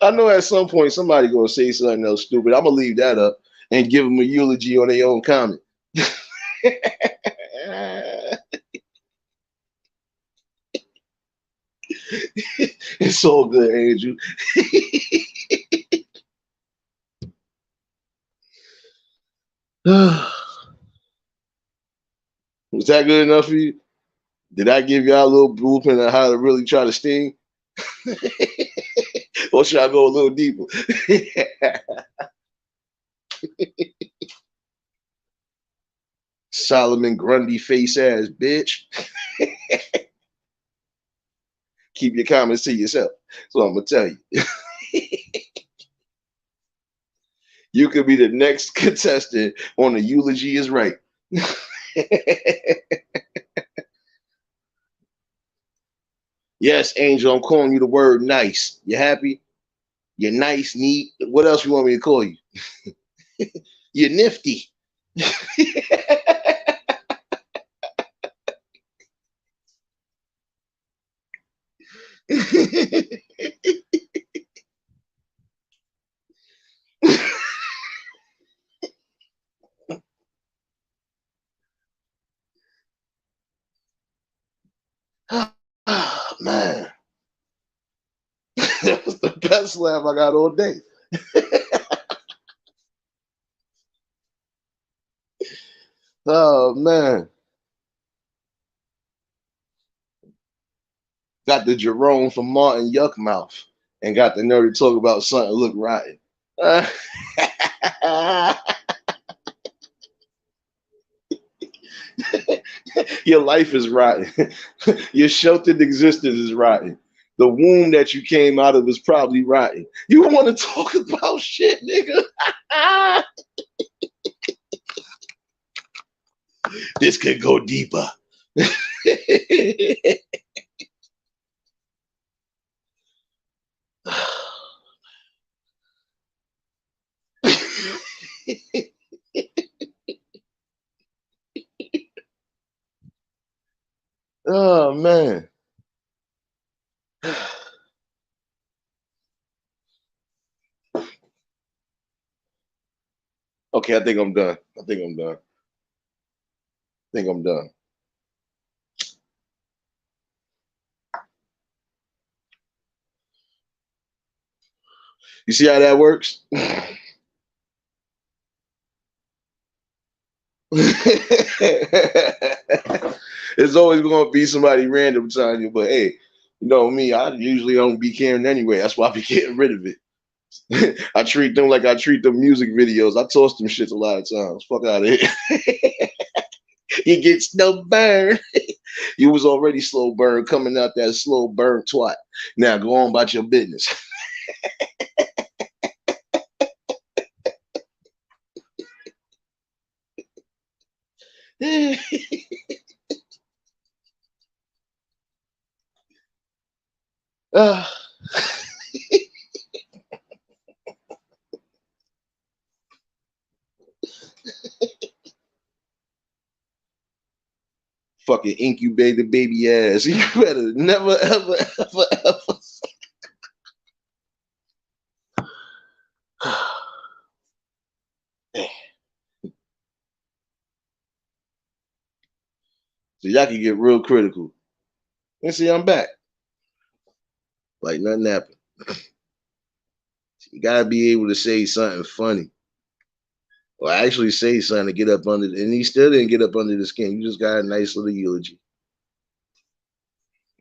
I know at some point somebody gonna say something else stupid. I'm gonna leave that up and give them a eulogy on their own comment. It's all good, Angel. Was that good enough for you? Did I give y'all a little blueprint on how to really try to sting? Or should I go a little deeper? Solomon Grundy face ass bitch. Keep your comments to yourself. So I'm gonna tell you. You could be the next contestant on the eulogy is right. Yes, Angel, I'm calling you the word nice. You happy? You're nice, neat. What else you want me to call you? You're nifty. best laugh I got all day. Oh man. Got the Jerome from Martin Yuckmouth and got the nerve to talk about something look rotten. Your life is rotten. Your sheltered existence is rotten. The womb that you came out of is probably rotten. You want to talk about shit, nigga? This could go deeper. Oh man. Okay, I think I'm done. I think I'm done. I think I'm done. You see how that works? It's always going to be somebody random telling you, but hey, you know me, I usually don't be caring anyway. That's why I be getting rid of it. I treat them like I treat the music videos. I toss them shits a lot of times. Fuck out of here. You get slow burn. You was already slow burn coming out that slow burn twat. Now go on about your business. uh, fucking incubated baby ass. You better never, ever, ever, ever. So y'all can get real critical. And see, I'm back. Like nothing happened. You gotta be able to say something funny. Or actually say something to get up under and he still didn't get up under the skin. You just got a nice little eulogy.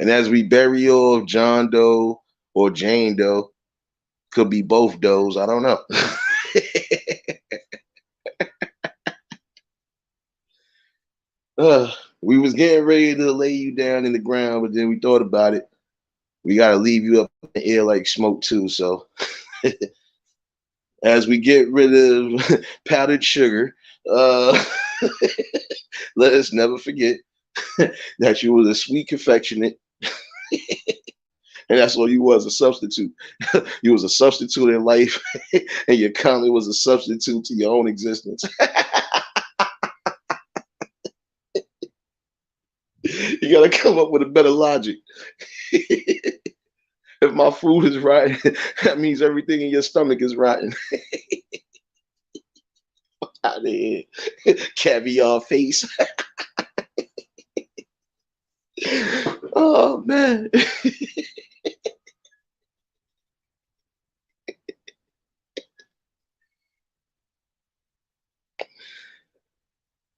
And as we bury off John Doe or Jane Doe, could be both Does, I don't know. We was getting ready to lay you down in the ground, but then we thought about it. We gotta leave you up in the air like smoke too. So as we get rid of powdered sugar, let us never forget that you was a sweet confectionate. And that's what you was, a substitute. You was a substitute in life, and your comment was a substitute to your own existence. You gotta come up with a better logic. If my food is rotten, that means everything in your stomach is rotten. Out of here. Caviar face. Oh man.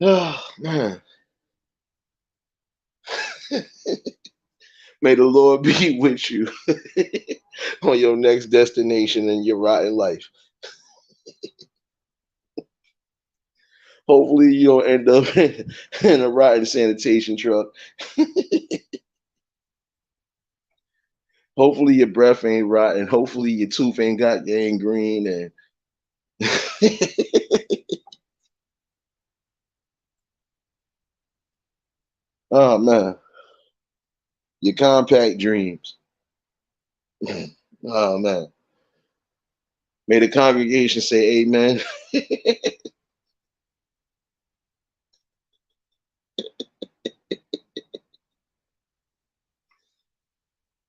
Oh man. May the Lord be with you on your next destination in your rotten life. Hopefully you don't end up in a rotten sanitation truck. Hopefully your breath ain't rotten. Hopefully your tooth ain't got gangrene and oh man. Your compact dreams. Oh man. May the congregation say amen.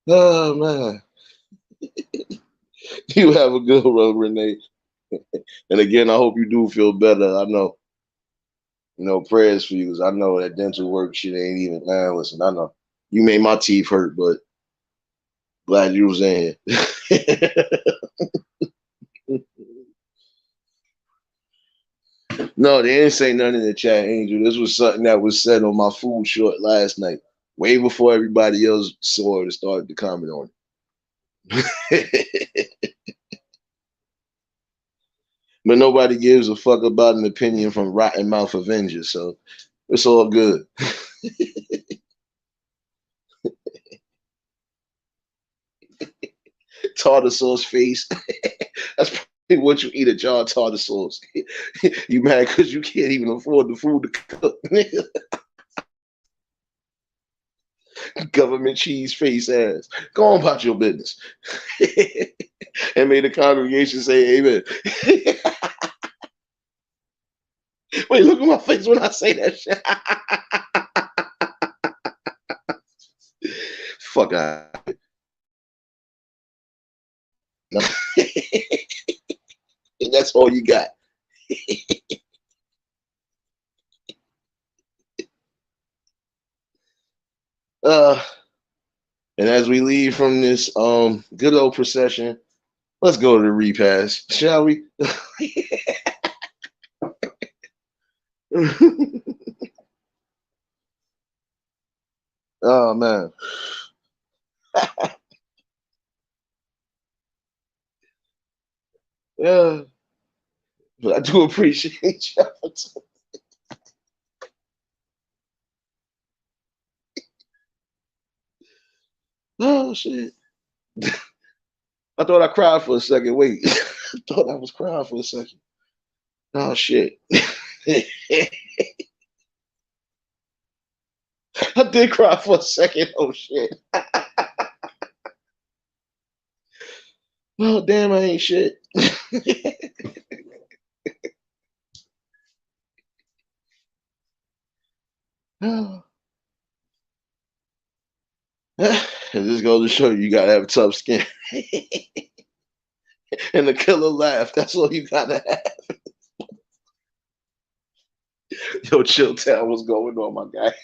Oh man. You have a good one, Renee. And again, I hope you do feel better. I know, prayers for you because I know that dental work shit ain't even, man. Listen, I know you made my teeth hurt, but glad you was in here. No, they didn't say nothing in the chat, Angel. This was something that was said on my food short last night, way before everybody else saw it and started to comment on it. But nobody gives a fuck about an opinion from Rotten Mouth Avengers, so it's all good. Tartar sauce face. That's probably what you eat at jar tartar sauce. You mad because you can't even afford the food to cook. Government cheese face ass. Go on about your business. And made the congregation say amen. Wait, look at my face when I say that shit. Fuck out. No. And that's all you got. And as we leave from this good old procession, let's go to the repass, shall we? Oh man. Yeah. But I do appreciate y'all. Oh shit. I thought I cried for a second. Wait. I thought I was crying for a second. Oh shit. I did cry for a second. Oh shit. Oh damn, I ain't shit. And this goes to show you gotta have tough skin. And the killer laugh. That's all you gotta have. Yo, chill town, what's going on, my guy?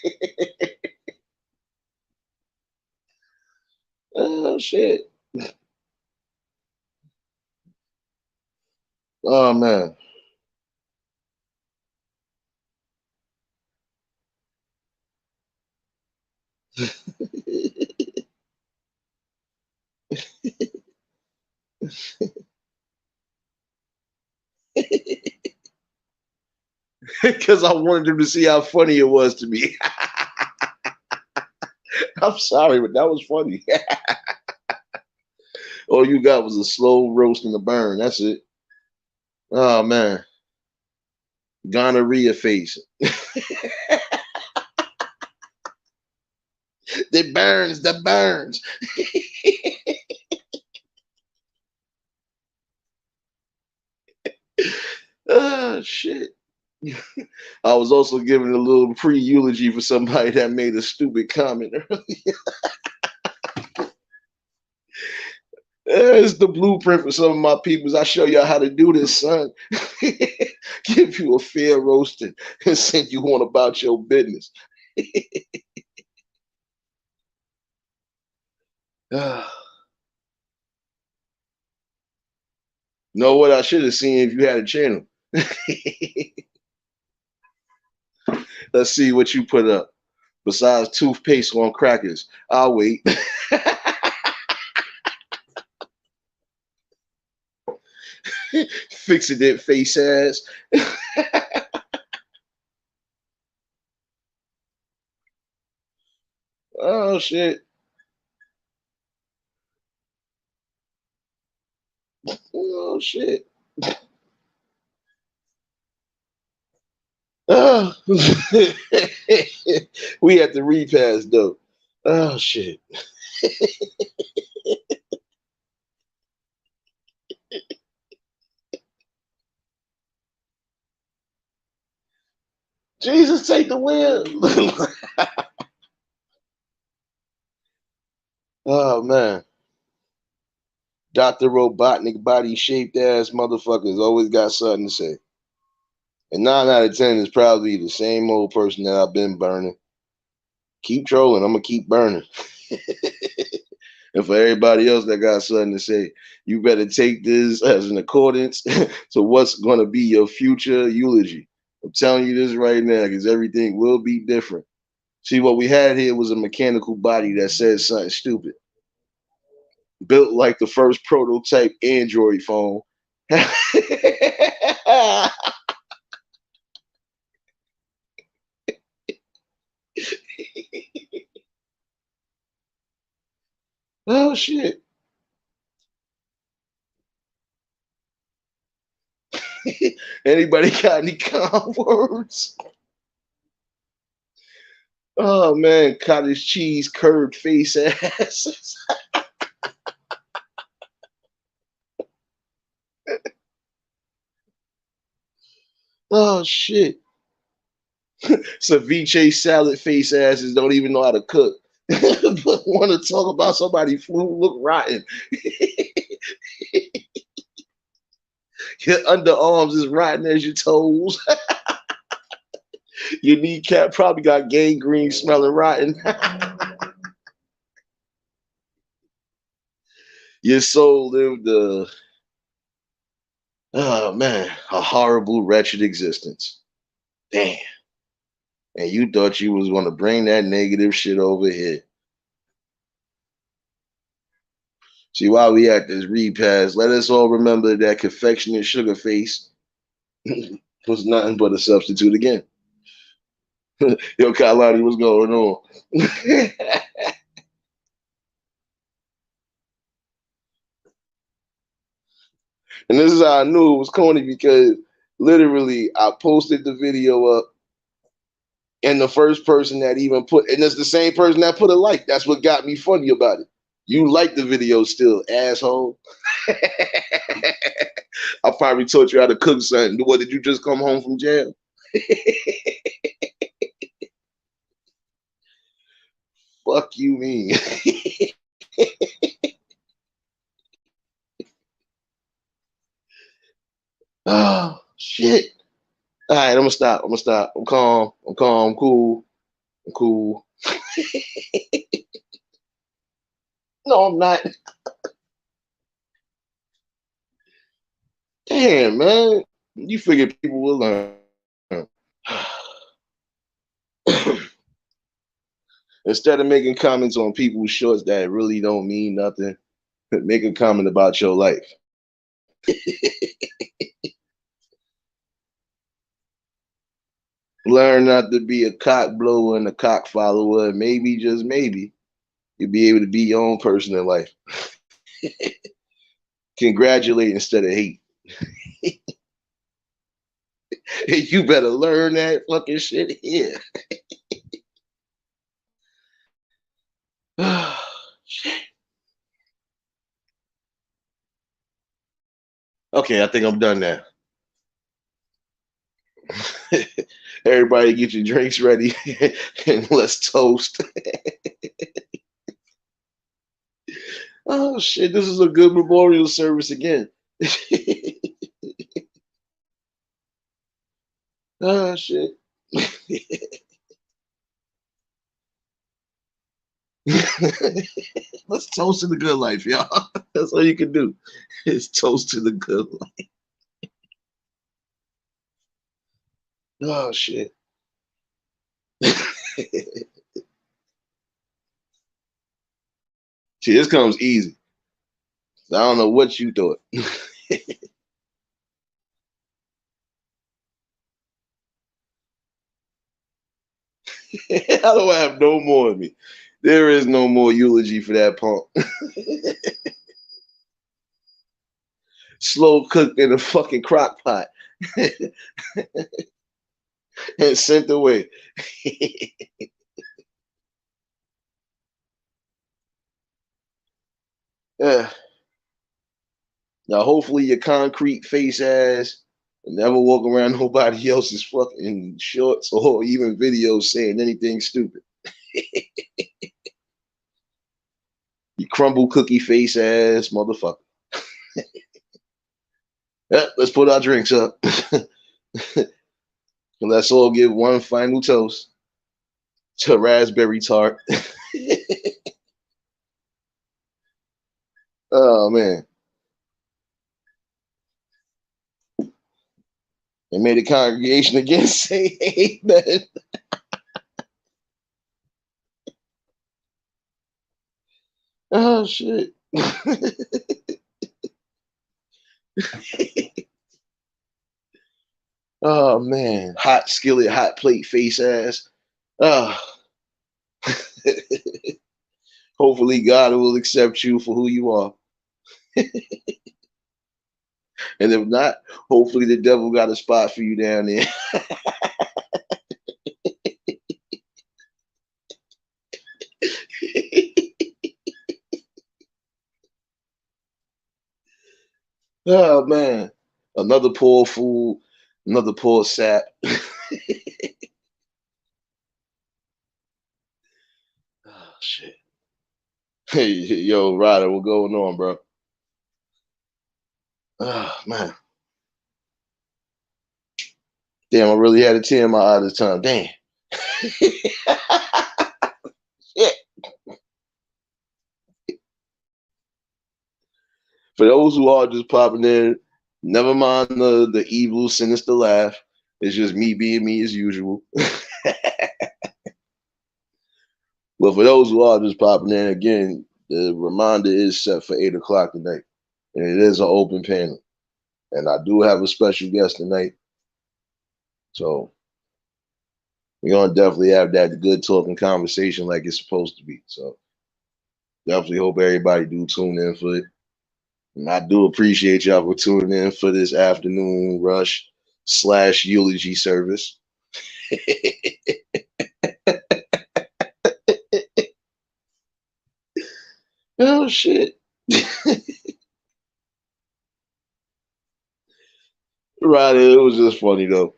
Oh shit. Oh man. Because I wanted them to see how funny it was to me. I'm sorry, but that was funny. All you got was a slow roast and a burn. That's it. Oh man. Gonorrhea face. The burns, the burns. Oh shit. I was also giving a little pre-eulogy for somebody that made a stupid comment earlier. It's the blueprint for some of my peoples. I show y'all how to do this, son. Give you a fair roasting and send you on about your business. Know what I should have seen if you had a channel. Let's see what you put up. Besides toothpaste on crackers. I'll wait. Fixing it face ass. Oh shit. Oh shit. Oh. We had to repass though. Oh shit. Jesus, take the wheel. Oh man. Dr. Robotnik body shaped ass motherfuckers always got something to say. And 9 out of 10 is probably the same old person that I've been burning. Keep trolling, I'm gonna keep burning. And for everybody else that got something to say, you better take this as an accordance to what's going to be your future eulogy. I'm telling you this right now because everything will be different. See, what we had here was a mechanical body that said something stupid, built like the first prototype Android phone. Oh, shit. Anybody got any calm words? Oh man, cottage cheese, curved face asses. Oh shit. Ceviche salad face asses don't even know how to cook. But want to talk about somebody food look rotten. Your underarms is rotten as your toes. Your kneecap probably got gangrene smelling rotten. Your soul lived oh man, a horrible, wretched existence. Damn. And you thought you was gonna bring that negative shit over here. See, while we at this repass, let us all remember that confectionate sugar face was nothing but a substitute again. Yo, Kalani, what's going on? And this is how I knew it was corny because literally I posted the video up, and the first person that even put, and it's the same person that put a like. That's what got me funny about it. You like the video still, asshole. I probably taught you how to cook something. What, did you just come home from jail? Fuck you mean? Oh shit. All right, I'm gonna stop. I'm gonna stop. I'm calm. I'm calm. I'm cool. I'm cool. No, I'm not. Damn, man. You figure people will learn. Instead of making comments on people's shorts that really don't mean nothing, make a comment about your life. Learn not to be a cock blower and a cock follower, and maybe, just maybe, you'll be able to be your own person in life. Congratulate instead of hate. You better learn that fucking shit here. Okay, I think I'm done now. Everybody get your drinks ready and let's toast. Oh shit, this is a good memorial service again. Oh shit. Let's toast to the good life, y'all. That's all you can do. Is toast to the good life. Oh shit. See, this comes easy. I don't know what you thought. I don't have no more of me. There is no more eulogy for that punk. Slow cooked in a fucking crock pot and sent away. Yeah. Now, hopefully, your concrete face ass will never walk around nobody else's fucking shorts or even videos saying anything stupid. You crumble cookie face ass motherfucker. Yeah, let's put our drinks up. And let's all give one final toast to raspberry tart. Oh man. And made the congregation again say amen. Oh shit. Oh man. Hot skillet, hot plate face ass. Oh. Hopefully God will accept you for who you are. And if not, hopefully the devil got a spot for you down there. Oh man. Another poor fool, another poor sap. Oh shit. Hey, yo, Ryder, what's going on, bro? Oh man. Damn, I really had a tear in my eye this time. Damn. Shit. For those who are just popping in, never mind the evil, sinister laugh. It's just me being me as usual. But for those who are just popping in, again, the reminder is set for 8 o'clock tonight. And it is an open panel. And I do have a special guest tonight. So we're gonna definitely have that good talking conversation like it's supposed to be. So definitely hope everybody do tune in for it. And I do appreciate y'all for tuning in for this afternoon rush / eulogy service. Oh shit. Right, it was just funny though.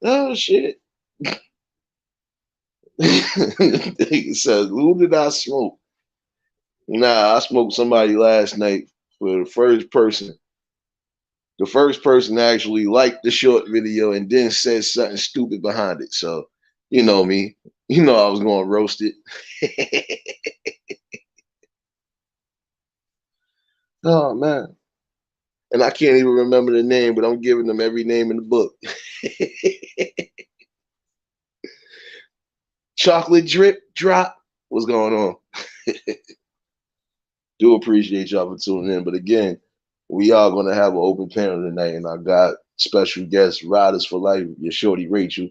Oh shit. He says, who did I smoke? Nah, I smoked somebody last night for the first person. The first person actually liked the short video and then said something stupid behind it. So, you know me. You know I was going to roast it. Oh, man. And I can't even remember the name, but I'm giving them every name in the book. Chocolate drip drop. What's going on? Do appreciate y'all for tuning in. But again, we are going to have an open panel tonight, and I got special guests, Riders for Life, your shorty Rachel.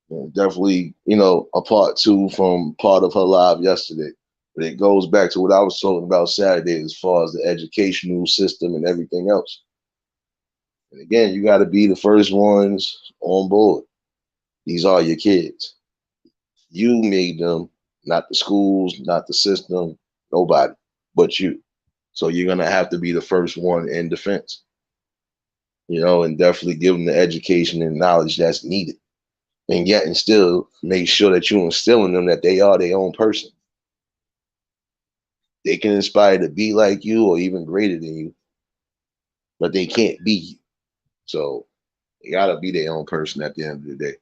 And definitely, a part two from part of her live yesterday. But it goes back to what I was talking about Saturday as far as the educational system and everything else. And again, you got to be the first ones on board. These are your kids. You made them, not the schools, not the system, nobody but you. So you're going to have to be the first one in defense, and definitely give them the education and knowledge that's needed. And yet, and still make sure that you instill in them that they are their own person. They can inspire to be like you or even greater than you, but they can't be you. So they gotta be their own person at the end of the day.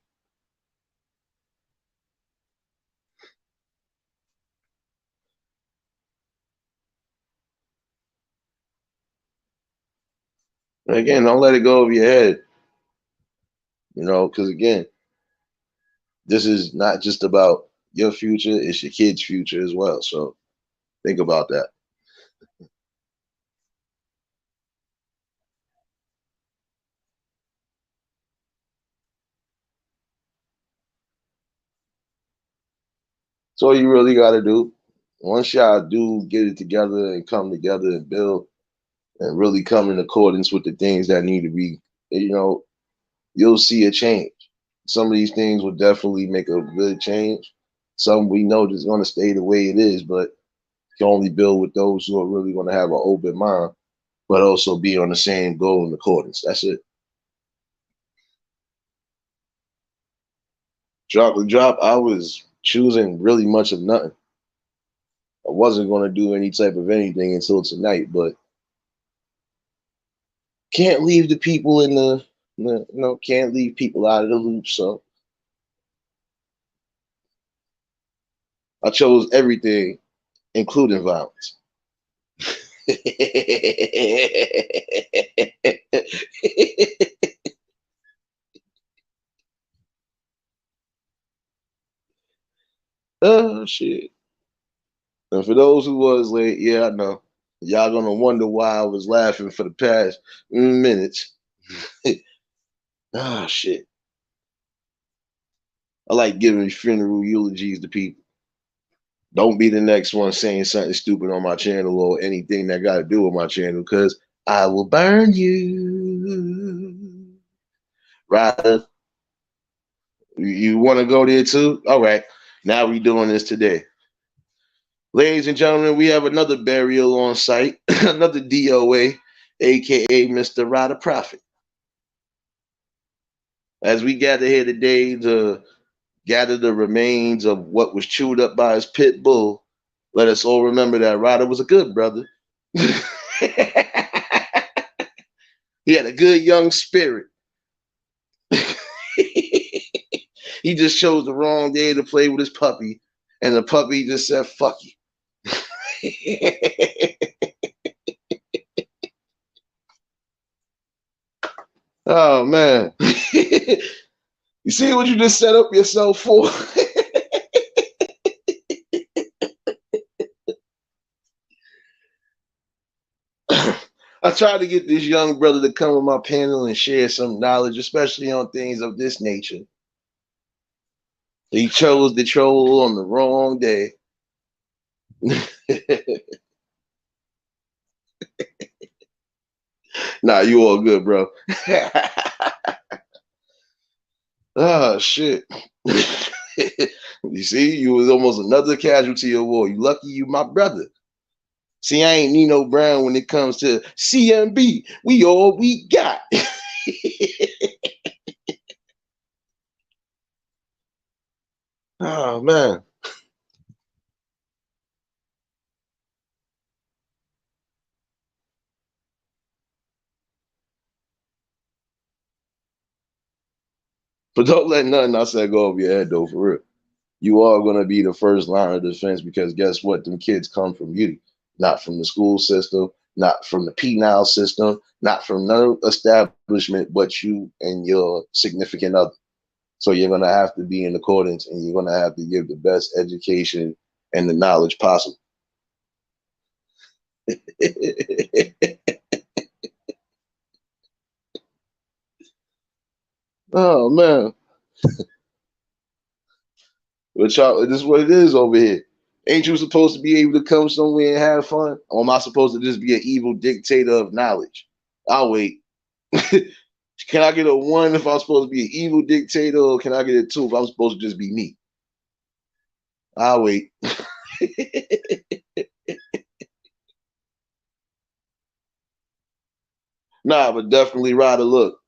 And again, don't let it go over your head, because again, this is not just about your future, it's your kids' future as well. So think about that. So all you really gotta do. Once y'all do get it together and come together and build and really come in accordance with the things that need to be, you'll see a change. Some of these things will definitely make a good change. Some we know is going to stay the way it is, but can only build with those who are really going to have an open mind, but also be on the same goal and accordance. That's it. Chocolate drop. I was choosing really much of nothing. I wasn't going to do any type of anything until tonight, but can't leave the people in can't leave people out of the loop. So I chose everything, including violence. Oh shit. And for those who was late, yeah, I know. Y'all gonna wonder why I was laughing for the past minutes. Ah, shit. I like giving funeral eulogies to people. Don't be the next one saying something stupid on my channel or anything that got to do with my channel, because I will burn you. Right? You want to go there too? All right. Now we doing this today. Ladies and gentlemen, we have another burial on site, another DOA, aka Mr. Ryder Prophet. As we gather here today to gather the remains of what was chewed up by his pit bull, let us all remember that Ryder was a good brother. He had a good young spirit. He just chose the wrong day to play with his puppy, and the puppy just said, fuck you. Oh, man. You see what you just set up yourself for? I tried to get this young brother to come on my panel and share some knowledge, especially on things of this nature. He chose the troll on the wrong day. Nah, you all good, bro. Oh, shit. You see, you was almost another casualty of war. You lucky you my brother. See, I ain't Nino Brown when it comes to CMB. We all we got. Oh, man. But don't let nothing I said go over your head, though, for real. You are going to be the first line of defense, because guess what? Them kids come from you, not from the school system, not from the penal system, not from no establishment but you and your significant other. So you're going to have to be in accordance, and you're going to have to give the best education and the knowledge possible. Oh, man. But y'all, this is what it is over here. Ain't you supposed to be able to come somewhere and have fun? Or am I supposed to just be an evil dictator of knowledge? I'll wait. Can I get a 1 if I'm supposed to be an evil dictator, or can I get a 2 if I'm supposed to just be me? I'll wait. Nah, but definitely Ryder. Look,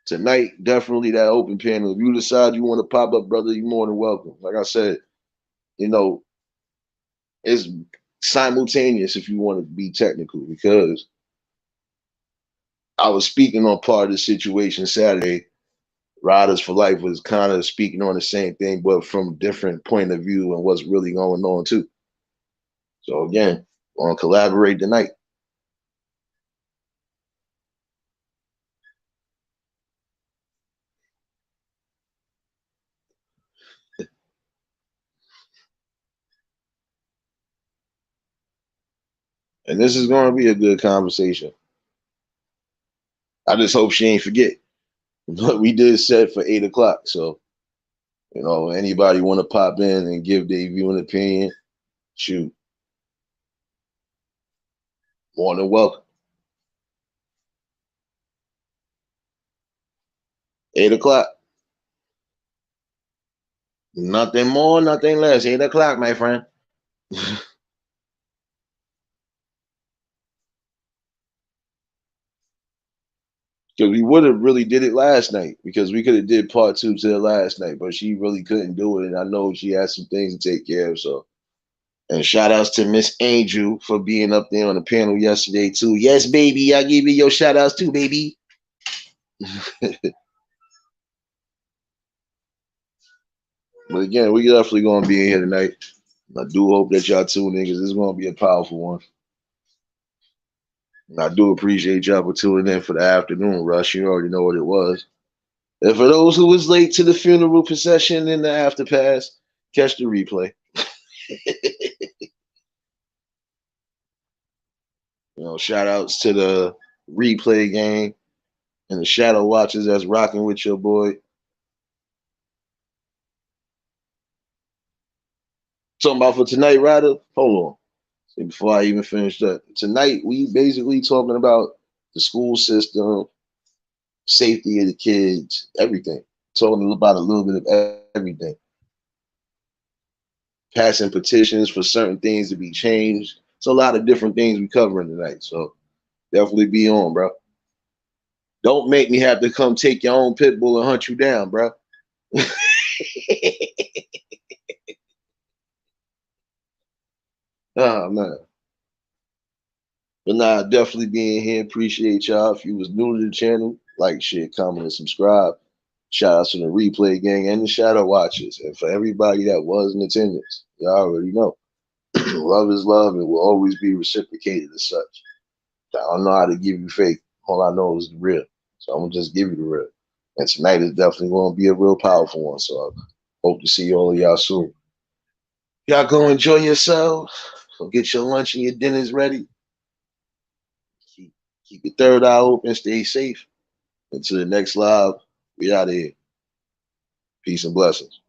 tonight, definitely that open panel. If you decide you want to pop up, brother, you're more than welcome. Like I said, you know, it's simultaneous if you want to be technical, because I was speaking on part of the situation Saturday. Riders for Life was kind of speaking on the same thing, but from a different point of view and what's really going on too. So again, we're gonna collaborate tonight. And this is gonna be a good conversation. I just hope she ain't forget. But we did set for 8 o'clock. So, anybody want to pop in and give their view and opinion, shoot, more than welcome. 8 o'clock. Nothing more, nothing less. 8 o'clock, my friend. Because we would have really did it last night, because we could have did part 2 to the last night, but she really couldn't do it. And I know she had some things to take care of. So, and shout outs to Miss Angel for being up there on the panel yesterday too. Yes, baby. I give you your shout outs too, baby. But again, we definitely gonna be in here tonight. I do hope that y'all tune in because this is going to be a powerful one. And I do appreciate y'all for tuning in for the afternoon rush. You already know what it was. And for those who was late to the funeral procession and the after pass, catch the replay. Shout outs to the replay gang and the shadow watchers that's rocking with your boy. Talking about for tonight, Ryder. Hold on. See, before I even finish that, tonight we basically talking about the school system, safety of the kids, everything. Talking about a little bit of everything. Passing petitions for certain things to be changed. It's a lot of different things we covering tonight. So definitely be on, bro. Don't make me have to come take your own pit bull and hunt you down, bro. Oh man. But nah, definitely being here. Appreciate y'all. If you was new to the channel, like, share, comment, and subscribe. Shout out to the replay gang and the shadow watchers. And for everybody that was in attendance, y'all already know. Love is love and will always be reciprocated as such. I don't know how to give you fake. All I know is the real. So I'm gonna just give you the real. And tonight is definitely gonna be a real powerful one. So I hope to see all of y'all soon. Y'all go enjoy yourselves. Go get your lunch and your dinners ready. Keep your third eye open. Stay safe. Until the next live, we out of here. Peace and blessings.